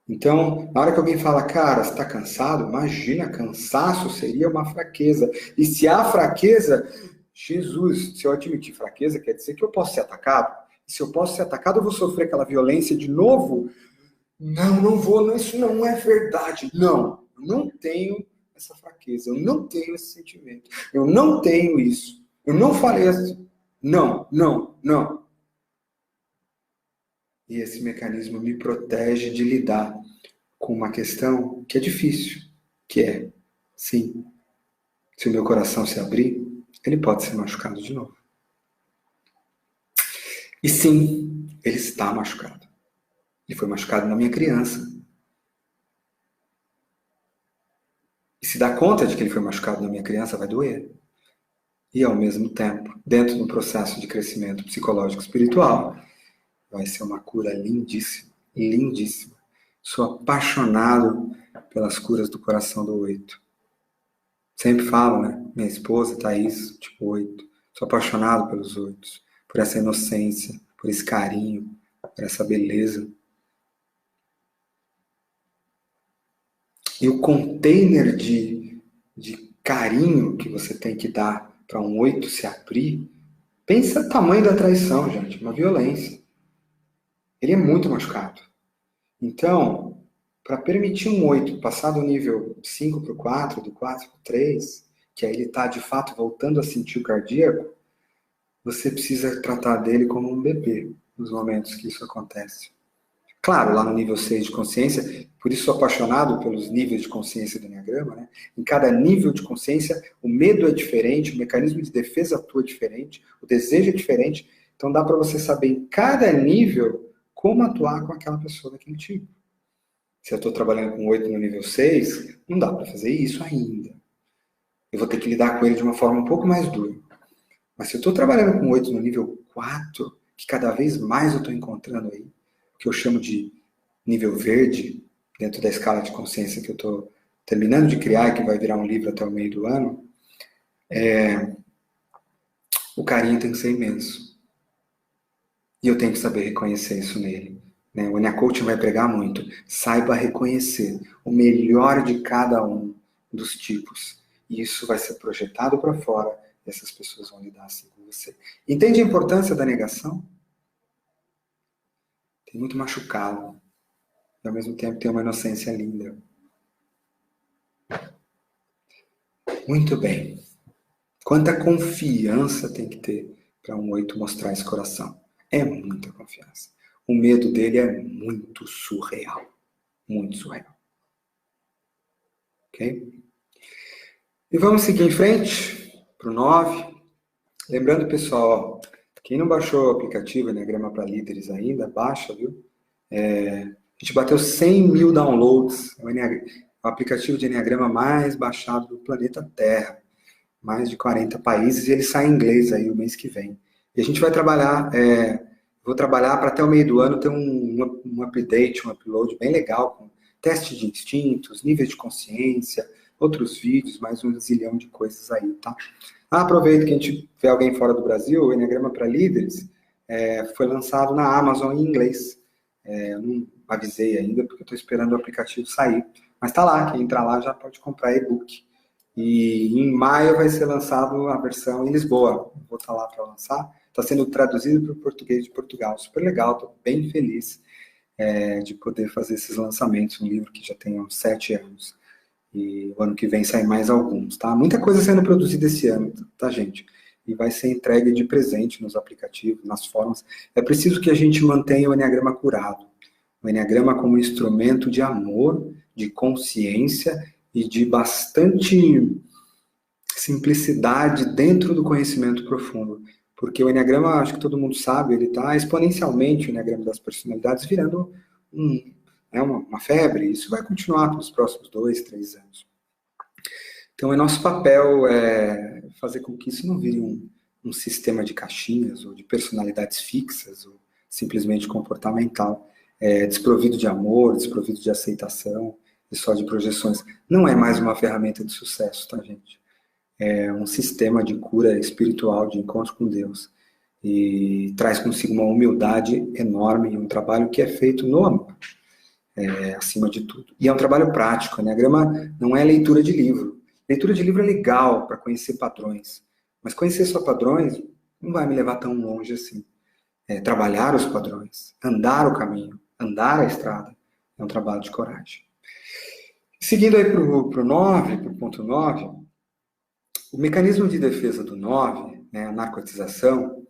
Então, na hora que alguém fala, cara, você está cansado? Imagina, cansaço seria uma fraqueza. E se há fraqueza, Jesus, se eu admitir fraqueza, quer dizer que eu posso ser atacado. E se eu posso ser atacado, eu vou sofrer aquela violência de novo? Não vou, isso não é verdade. Não, eu não tenho essa fraqueza, eu não tenho esse sentimento, eu não tenho isso, eu não falei assim. Não. E esse mecanismo me protege de lidar com uma questão que é difícil, que é, sim, se o meu coração se abrir, ele pode ser machucado de novo. E sim, ele está machucado. Ele foi machucado na minha criança. E se dá conta de que ele foi machucado na minha criança, vai doer. E ao mesmo tempo, dentro do processo de crescimento psicológico espiritual, vai ser uma cura lindíssima, lindíssima. Sou apaixonado pelas curas do coração do 8. Sempre falo, né? Minha esposa, Thaís, tipo 8. Sou apaixonado pelos 8, por essa inocência, por esse carinho, por essa beleza. E o container de carinho que você tem que dar para um 8 se abrir, pensa o tamanho da traição, gente, uma violência. Ele é muito machucado. Então, para permitir um 8 passar do nível 5 para o 4, do 4 para o 3, que aí ele está de fato voltando a sentir o cardíaco, você precisa tratar dele como um bebê nos momentos que isso acontece. Claro, lá no nível 6 de consciência, por isso sou apaixonado pelos níveis de consciência do Enneagrama, né? Em cada nível de consciência, o medo é diferente, o mecanismo de defesa atua diferente, o desejo é diferente, então dá para você saber em cada nível como atuar com aquela pessoa daquele tipo. Se eu estou trabalhando com 8 no nível 6, não dá para fazer isso ainda. Eu vou ter que lidar com ele de uma forma um pouco mais dura. Mas se eu estou trabalhando com 8 no nível 4, que cada vez mais eu estou encontrando aí, que eu chamo de nível verde, dentro da escala de consciência que eu estou terminando de criar e que vai virar um livro até o meio do ano, o carinho tem que ser imenso. E eu tenho que saber reconhecer isso nele. Né? O Enneacoaching vai pregar muito. Saiba reconhecer o melhor de cada um dos tipos. E isso vai ser projetado para fora e essas pessoas vão lidar assim com você. Entende a importância da negação? Tem muito machucado. E ao mesmo tempo tem uma inocência linda. Muito bem. Quanta confiança tem que ter para um 8 mostrar esse coração? É muita confiança. O medo dele é muito surreal. Muito surreal. Ok? E vamos seguir em frente para o 9. Lembrando, pessoal, quem não baixou o aplicativo Enneagrama para Líderes ainda, baixa, viu? A gente bateu 100 mil downloads. É o aplicativo de Enneagrama mais baixado do planeta Terra. Mais de 40 países, e ele sai em inglês aí o mês que vem. E a gente vai trabalhar, vou trabalhar para até o meio do ano ter um update, um upload bem legal, com teste de instintos, níveis de consciência, outros vídeos, mais um zilhão de coisas aí, tá? Aproveito que a gente vê alguém fora do Brasil, o Enneagrama para Líderes foi lançado na Amazon em inglês. Eu não avisei ainda, porque eu estou esperando o aplicativo sair. Mas está lá, quem entrar lá já pode comprar e-book. E em maio vai ser lançado a versão em Lisboa. Vou estar lá para lançar. Está sendo traduzido para o português de Portugal. Super legal, estou bem feliz de poder fazer esses lançamentos. Um livro que já tem uns 7 anos. E o ano que vem sai mais alguns, tá? Muita coisa sendo produzida esse ano, tá, gente? E vai ser entregue de presente nos aplicativos, nas formas. É preciso que a gente mantenha o Enneagrama curado. O Enneagrama como instrumento de amor, de consciência e de bastante simplicidade dentro do conhecimento profundo. Porque o Enneagrama, acho que todo mundo sabe, ele está exponencialmente, o Enneagrama das personalidades, virando uma febre. Isso vai continuar pelos próximos 2, 3 anos. Então, é nosso papel fazer com que isso não vire um sistema de caixinhas ou de personalidades fixas ou simplesmente comportamental, desprovido de amor, desprovido de aceitação e só de projeções. Não é mais uma ferramenta de sucesso, tá, gente? É um sistema de cura espiritual, de encontro com Deus. E traz consigo uma humildade enorme, um trabalho que é feito no amor, acima de tudo. E é um trabalho prático. O Enneagrama não é leitura de livro. Leitura de livro é legal para conhecer padrões, mas conhecer só padrões não vai me levar tão longe assim. Trabalhar os padrões, andar o caminho, andar a estrada, é um trabalho de coragem. Seguindo aí para o 9, para o ponto 9, o mecanismo de defesa do 9, né, a narcotização,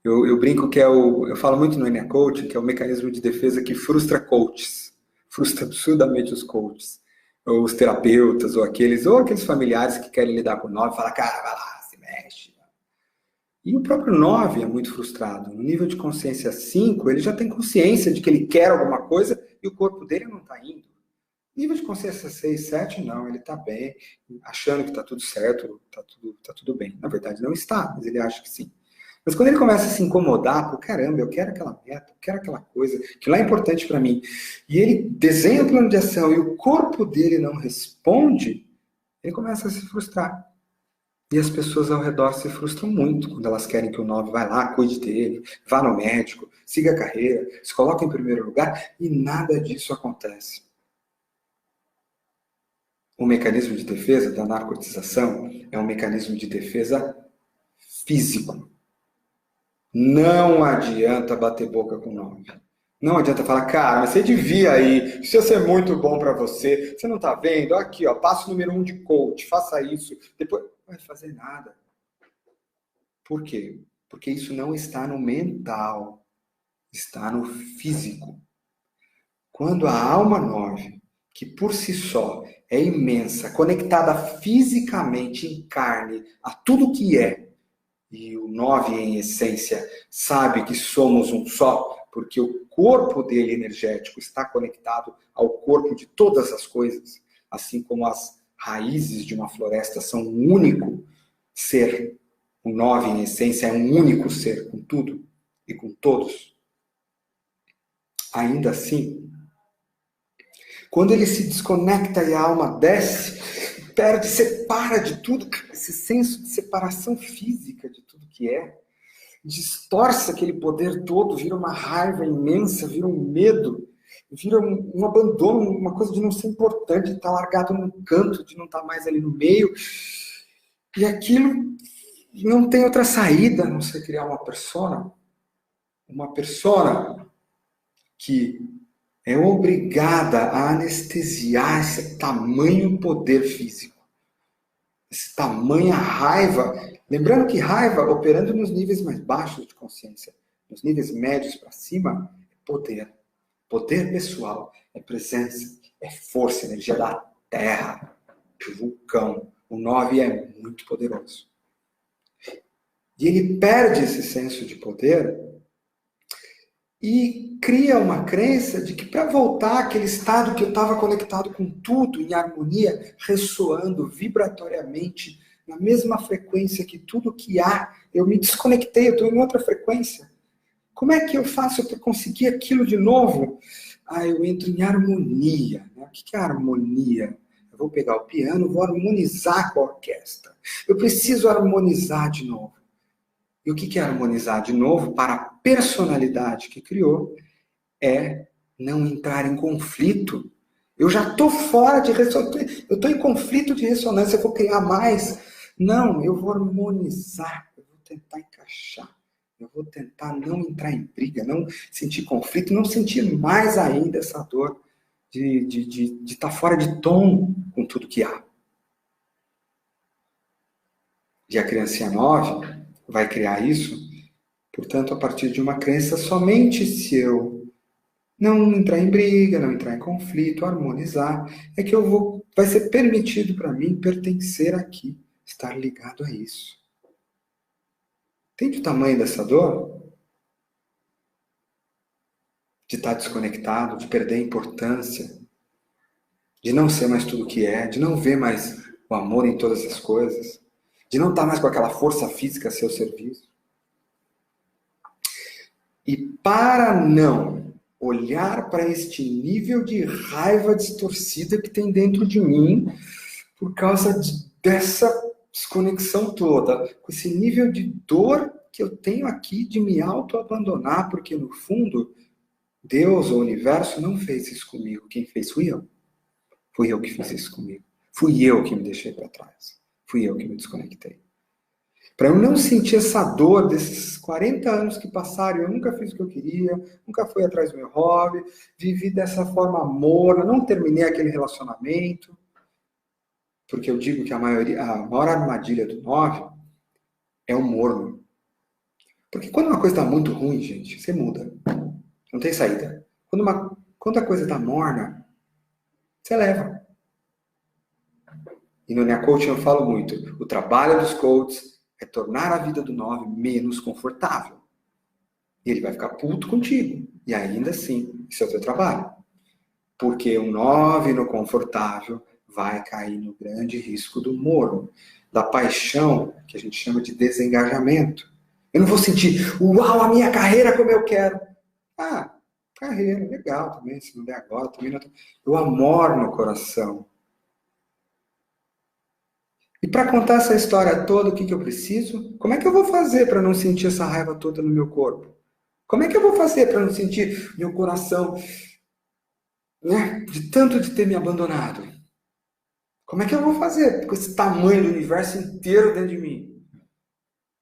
eu brinco que eu falo muito no Enneagram Coaching, que é o mecanismo de defesa que frustra coaches, frustra absurdamente os coaches, ou os terapeutas, ou aqueles familiares que querem lidar com o 9, fala, cara, vai lá, se mexe. E o próprio 9 é muito frustrado. No nível de consciência 5, ele já tem consciência de que ele quer alguma coisa e o corpo dele não está indo. Nível de consciência 6, 7, não, ele está bem, achando que está tudo certo, está tudo bem. Na verdade, não está, mas ele acha que sim. Mas quando ele começa a se incomodar, pô, caramba, eu quero aquela meta, eu quero aquela coisa, que lá é importante para mim, e ele desenha o plano de ação e o corpo dele não responde, ele começa a se frustrar. E as pessoas ao redor se frustram muito quando elas querem que o 9 vá lá, cuide dele, vá no médico, siga a carreira, se coloque em primeiro lugar, e nada disso acontece. O mecanismo de defesa da narcotização é um mecanismo de defesa físico. Não adianta bater boca com o 9. Não adianta falar, cara, mas você devia ir, isso ia ser muito bom para você. Você não está vendo? Aqui, ó, passo número 1 de coach, faça isso. Depois não vai fazer nada. Por quê? Porque isso não está no mental, está no físico. Quando a alma 9, que por si só é imensa, conectada fisicamente em carne a tudo que é, e o 9 em essência sabe que somos um só, porque o corpo dele energético está conectado ao corpo de todas as coisas, assim como as raízes de uma floresta são um único ser. O 9 em essência é um único ser com tudo e com todos. Ainda assim, quando ele se desconecta e a alma desce, perde, separa de tudo, esse senso de separação física de tudo que é, distorce aquele poder todo, vira uma raiva imensa, vira um medo, vira um abandono, uma coisa de não ser importante, de estar largado num canto, de não estar mais ali no meio. E aquilo não tem outra saída a não ser criar uma persona que é obrigada a anestesiar esse tamanho poder físico, esse tamanha raiva. Lembrando que raiva, operando nos níveis mais baixos de consciência, nos níveis médios para cima, é poder. Poder pessoal, é presença, é força, energia da terra, do vulcão. O 9 é muito poderoso. E ele perde esse senso de poder e cria uma crença de que para voltar àquele estado que eu estava conectado com tudo, em harmonia, ressoando vibratoriamente, na mesma frequência que tudo que há, eu me desconectei, eu estou em outra frequência. Como é que eu faço para conseguir aquilo de novo? Eu entro em harmonia. Né? O que é harmonia? Eu vou pegar o piano, vou harmonizar com a orquestra. Eu preciso harmonizar de novo. E o que é harmonizar de novo para a personalidade que criou? É não entrar em conflito. Eu já estou fora de ressonância, eu estou em conflito de ressonância, eu vou criar mais. Não, eu vou harmonizar, eu vou tentar encaixar, eu vou tentar não entrar em briga, não sentir conflito, não sentir mais ainda essa dor de estar fora de tom com tudo que há. E a criancinha 9 vai criar isso, portanto, a partir de uma crença, somente se eu não entrar em briga, não entrar em conflito, harmonizar, é que vai ser permitido para mim pertencer aqui, estar ligado a isso. Entende o tamanho dessa dor? De estar desconectado, de perder a importância, de não ser mais tudo o que é, de não ver mais o amor em todas as coisas, de não estar mais com aquela força física a seu serviço. E para não olhar para este nível de raiva distorcida que tem dentro de mim, por causa dessa desconexão toda, com esse nível de dor que eu tenho aqui de me auto-abandonar, porque no fundo, Deus ou o universo não fez isso comigo. Quem fez fui eu. Fui eu que fiz isso comigo. Fui eu que me deixei para trás. Fui eu que me desconectei. Para eu não sentir essa dor desses 40 anos que passaram, eu nunca fiz o que eu queria, nunca fui atrás do meu hobby, vivi dessa forma morna, não terminei aquele relacionamento. Porque eu digo que a maior armadilha do 9 é o morno. Porque quando uma coisa está muito ruim, gente, você muda. Não tem saída. Quando a coisa está morna, você leva. E no Nia Coaching eu falo muito, o trabalho dos coaches é tornar a vida do 9 menos confortável. E ele vai ficar puto contigo. E ainda assim, isso é o teu trabalho. Porque o 9 no confortável vai cair no grande risco do morno, da paixão, que a gente chama de desengajamento. Eu não vou sentir, uau, a minha carreira como eu quero. Ah, carreira, legal também, se não der agora, também não. Eu amor no coração. E para contar essa história toda, o que eu preciso? Como é que eu vou fazer para não sentir essa raiva toda no meu corpo? Como é que eu vou fazer para não sentir meu coração, né, de tanto de ter me abandonado? Como é que eu vou fazer com esse tamanho do universo inteiro dentro de mim?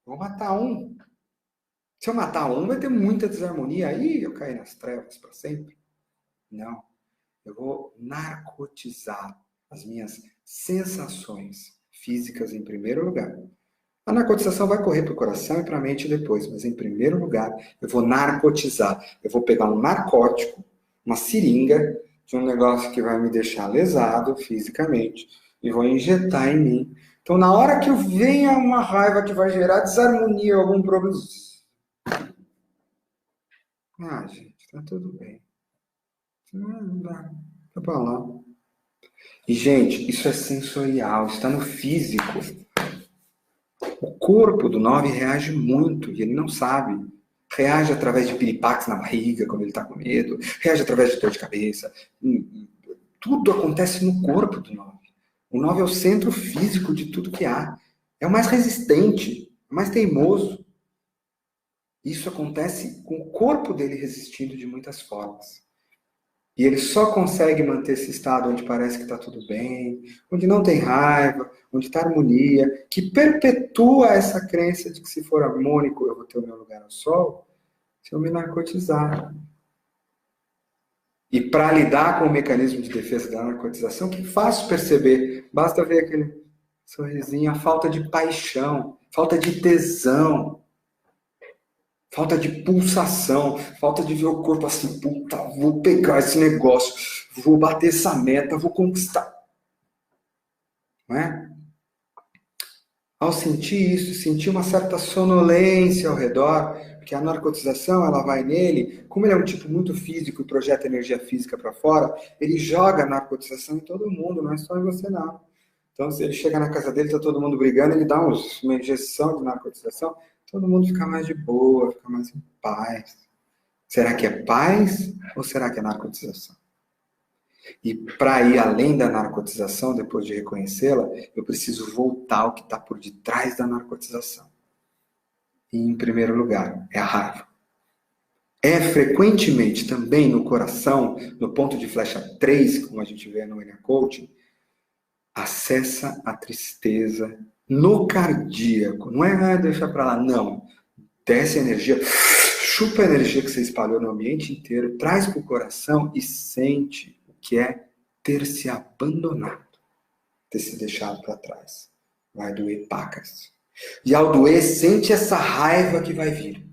Vou matar um. Se eu matar um, vai ter muita desarmonia. Aí eu caio nas trevas para sempre. Não. Eu vou narcotizar as minhas sensações físicas em primeiro lugar. A narcotização vai correr para o coração e para a mente depois, mas em primeiro lugar eu vou narcotizar. Eu vou pegar um narcótico, uma seringa, de um negócio que vai me deixar lesado fisicamente e vou injetar em mim. Então, na hora que venha uma raiva que vai gerar desarmonia, algum problema... Ah, gente, tá tudo bem. Não dá. Tá pra lá. E, gente, isso é sensorial, está no físico. O corpo do 9 reage muito e ele não sabe. Reage através de piripaques na barriga, quando ele está com medo. Reage através de dor de cabeça. Tudo acontece no corpo do 9. O 9 é o centro físico de tudo que há. É o mais resistente, o mais teimoso. Isso acontece com o corpo dele resistindo de muitas formas. E ele só consegue manter esse estado onde parece que está tudo bem, onde não tem raiva, onde está harmonia, que perpetua essa crença de que se for harmônico eu vou ter o meu lugar ao sol, se eu me narcotizar. E para lidar com o mecanismo de defesa da narcotização, que fácil perceber, basta ver aquele sorrisinho, a falta de paixão, falta de tesão, falta de pulsação, falta de ver o corpo assim, puta, vou pegar esse negócio, vou bater essa meta, vou conquistar. Não é? Ao sentir isso, sentir uma certa sonolência ao redor, porque a narcotização, ela vai nele, como ele é um tipo muito físico e projeta energia física para fora, ele joga a narcotização em todo mundo, não é só em você não. Então, se ele chega na casa dele, tá todo mundo brigando, ele dá uma injeção de narcotização, todo mundo fica mais de boa, fica mais em paz. Será que é paz ou será que é narcotização? E para ir além da narcotização, depois de reconhecê-la, eu preciso voltar ao que está por detrás da narcotização. E, em primeiro lugar, é a raiva. É frequentemente também no coração, no ponto de flecha 3, como a gente vê no Nia Coaching, acessa a tristeza no cardíaco. Não é deixar para lá, não. Desce a energia, chupa a energia que você espalhou no ambiente inteiro, traz para o coração e sente o que é ter se abandonado, ter se deixado para trás. Vai doer pacas. E ao doer, sente essa raiva que vai vir.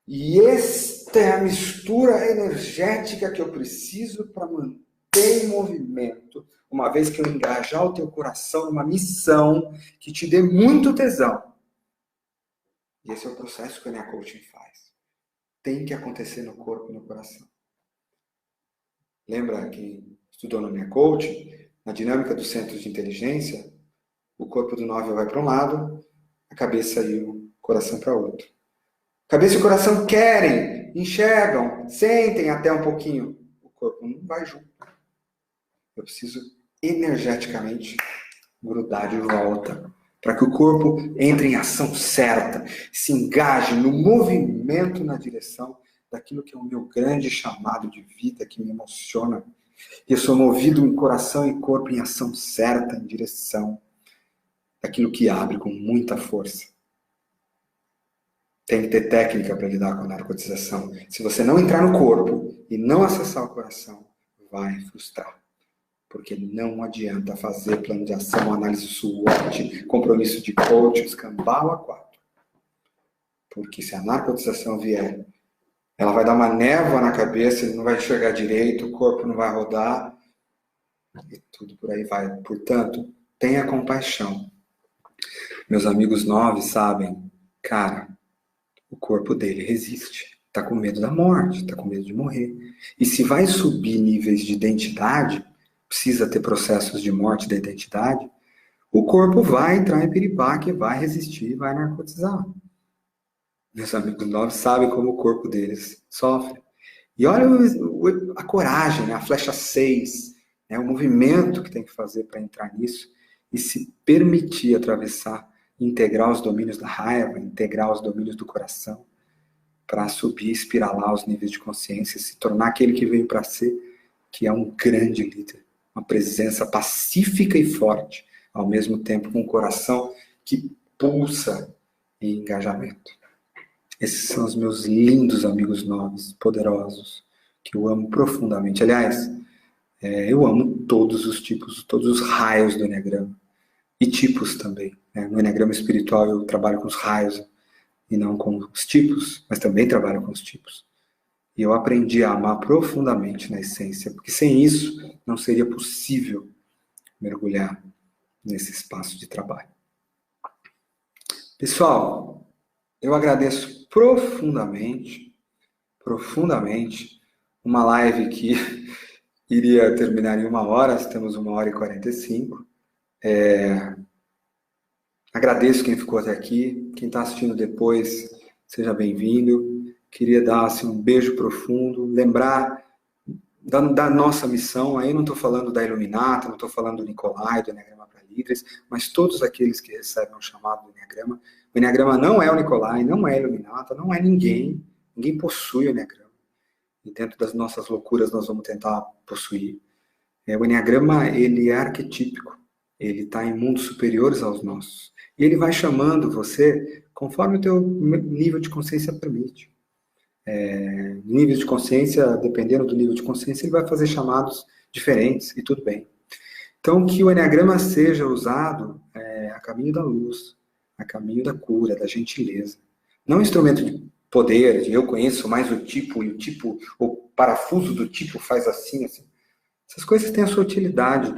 E esta é a mistura energética que eu preciso para manter manter em movimento, uma vez que eu engajar o teu coração numa missão que te dê muito tesão. E esse é o processo que o Enia Coaching faz. Tem que acontecer no corpo e no coração. Lembra que estudou no Enia Coaching, na dinâmica dos centros de inteligência, o corpo do 9 vai para um lado, a cabeça e o coração para outro. Cabeça e o coração querem, enxergam, sentem até um pouquinho. O corpo não vai junto. Eu preciso energeticamente grudar de volta, para que o corpo entre em ação certa, se engaje no movimento na direção daquilo que é o meu grande chamado de vida, que me emociona. E eu sou movido em coração e corpo em ação certa, em direção daquilo que abre com muita força. Tem que ter técnica para lidar com a narcotização. Se você não entrar no corpo e não acessar o coração, vai frustrar. Porque não adianta fazer plano de ação, análise SWOT, compromisso de coach, escambau a 4. Porque se a narcotização vier, ela vai dar uma névoa na cabeça, ele não vai enxergar direito, o corpo não vai rodar, e tudo por aí vai. Portanto, tenha compaixão. Meus amigos 9 sabem, cara, o corpo dele resiste. Está com medo da morte, está com medo de morrer. E se vai subir níveis de identidade, precisa ter processos de morte da identidade, o corpo vai entrar em piripaque, vai resistir, vai narcotizar. Meus amigos 9 sabem como o corpo deles sofre. E olha a coragem, né? A flecha 6, né? O movimento que tem que fazer para entrar nisso e se permitir atravessar, integrar os domínios da raiva, integrar os domínios do coração, para subir, espiralar os níveis de consciência, se tornar aquele que veio para ser, que é um grande líder. Uma presença pacífica e forte, ao mesmo tempo com um coração que pulsa em engajamento. Esses são os meus lindos amigos 9, poderosos, que eu amo profundamente. Aliás, eu amo todos os tipos, todos os raios do Eneagrama. E tipos também. Né? No Eneagrama espiritual eu trabalho com os raios e não com os tipos, mas também trabalho com os tipos. E eu aprendi a amar profundamente na essência, porque sem isso não seria possível mergulhar nesse espaço de trabalho. Pessoal, eu agradeço profundamente, uma live que iria terminar em 1 hora, temos 1h45. Agradeço quem ficou até aqui, quem está assistindo depois, seja bem-vindo. Queria dar assim, um beijo profundo, lembrar da nossa missão. Aí não estou falando da Iluminata, não estou falando do Nicolai, do Eneagrama para Líderes, mas todos aqueles que recebem o chamado do Eneagrama. O Eneagrama não é o Nicolai, não é a Iluminata, não é ninguém. Ninguém possui o Eneagrama. E dentro das nossas loucuras nós vamos tentar possuir. O Eneagrama, ele é arquetípico. Ele está em mundos superiores aos nossos. E ele vai chamando você conforme o teu nível de consciência permite. Níveis de consciência, dependendo do nível de consciência, ele vai fazer chamados diferentes e tudo bem. Então, que o Eneagrama seja usado a caminho da luz, a caminho da cura, da gentileza. Não um instrumento de poder, de eu conheço mais o tipo, e o parafuso do tipo faz assim, assim. Essas coisas têm a sua utilidade,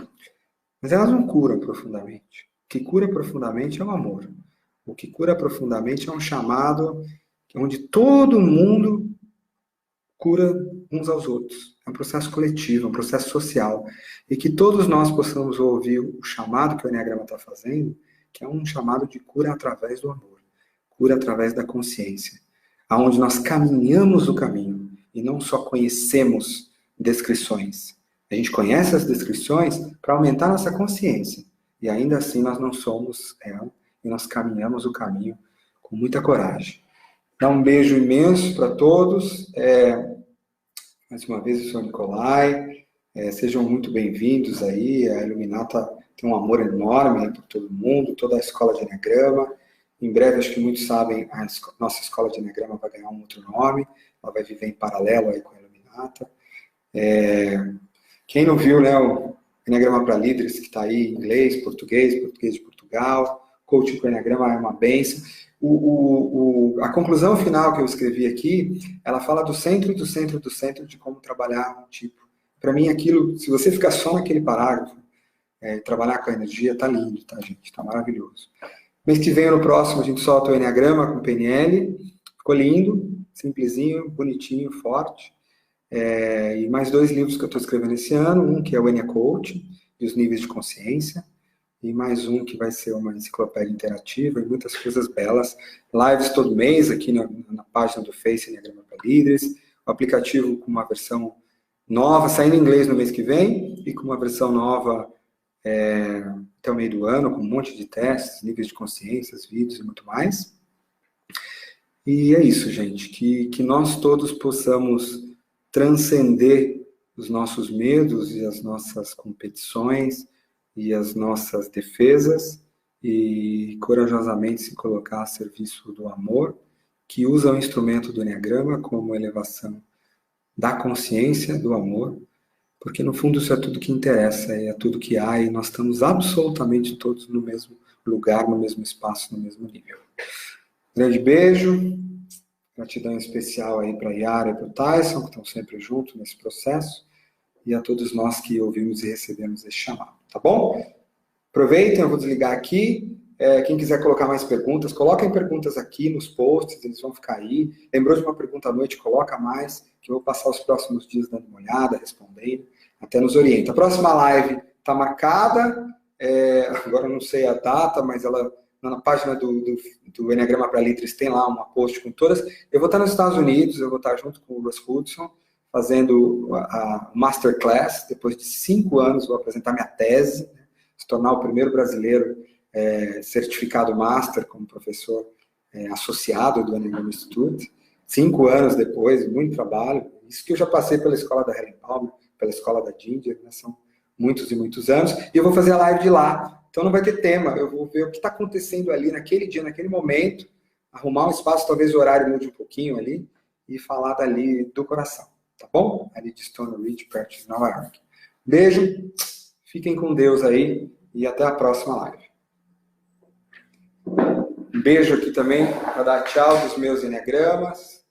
mas elas não curam profundamente. O que cura profundamente é o amor. O que cura profundamente é um chamado onde todo mundo cura uns aos outros. É um processo coletivo, é um processo social. E que todos nós possamos ouvir o chamado que o Eneagrama está fazendo, que é um chamado de cura através do amor. Cura através da consciência. Onde nós caminhamos o caminho e não só conhecemos descrições. A gente conhece as descrições para aumentar nossa consciência. E ainda assim nós não somos ela e nós caminhamos o caminho com muita coragem. Dá um beijo imenso para todos. Mais uma vez, eu sou o Nicolai. Sejam muito bem-vindos aí. A Iluminata tem um amor enorme por todo mundo, toda a escola de Eneagrama. Em breve, acho que muitos sabem, a nossa escola de Eneagrama vai ganhar um outro nome. Ela vai viver em paralelo aí com a Iluminata. Quem não viu, né, o Eneagrama para Líderes, que está aí em inglês, português de Portugal, coaching com Eneagrama é uma bênção. A conclusão final que eu escrevi aqui, ela fala do centro de como trabalhar um tipo. para mim aquilo, se você ficar só naquele parágrafo, trabalhar com a energia, tá lindo, tá, gente? Tá maravilhoso. Mês que vem, no próximo, a gente solta o Enneagrama com PNL. Ficou lindo, simplesinho, bonitinho, forte. E mais 2 livros que eu estou escrevendo esse ano. Um que é o Enia Coaching, e os níveis de consciência. E mais um que vai ser uma enciclopédia interativa e muitas coisas belas. Lives todo mês aqui na página do Face, Enneagrama para Líderes. O aplicativo com uma versão nova, saindo em inglês no mês que vem, e com uma versão nova até o meio do ano, com um monte de testes, níveis de consciência, vídeos e muito mais. E é isso, gente, que nós todos possamos transcender os nossos medos e as nossas competições e as nossas defesas e corajosamente se colocar a serviço do amor, que usa o instrumento do Enneagrama como elevação da consciência do amor, porque no fundo isso é tudo que interessa, é tudo que há, e nós estamos absolutamente todos no mesmo lugar, no mesmo espaço, no mesmo nível. Grande beijo, gratidão especial aí para a Yara e para o Tyson, que estão sempre juntos nesse processo, e a todos nós que ouvimos e recebemos esse chamado, tá bom? Aproveitem, eu vou desligar aqui. Quem quiser colocar mais perguntas, coloquem perguntas aqui nos posts, eles vão ficar aí. Lembrou de uma pergunta à noite, coloca mais, que eu vou passar os próximos dias dando uma olhada, respondendo, até nos orienta. A próxima live está marcada, agora eu não sei a data, mas ela na página do Enneagrama para Líderes tem lá uma post com todas. Eu vou estar nos Estados Unidos, eu vou estar junto com o Russ Hudson, fazendo a Masterclass. Depois de 5 anos, vou apresentar minha tese, se tornar o primeiro brasileiro certificado Master como professor associado do Enneagrama Institute. 5 anos depois, muito trabalho. Isso que eu já passei pela escola da Helen Palmer, pela escola da Ginger, né? São muitos e muitos anos. E eu vou fazer a live de lá. Então não vai ter tema. Eu vou ver o que está acontecendo ali naquele dia, naquele momento, arrumar um espaço, talvez o horário mude um pouquinho ali, e falar dali do coração. Tá bom? Ali de Stone Ridge, perto de Nova York. Beijo, fiquem com Deus aí e até a próxima live. Um beijo aqui também para dar tchau dos meus enneagramas.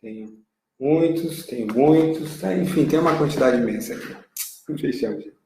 Tenho muitos, enfim, tem uma quantidade imensa aqui. Um beijão, gente.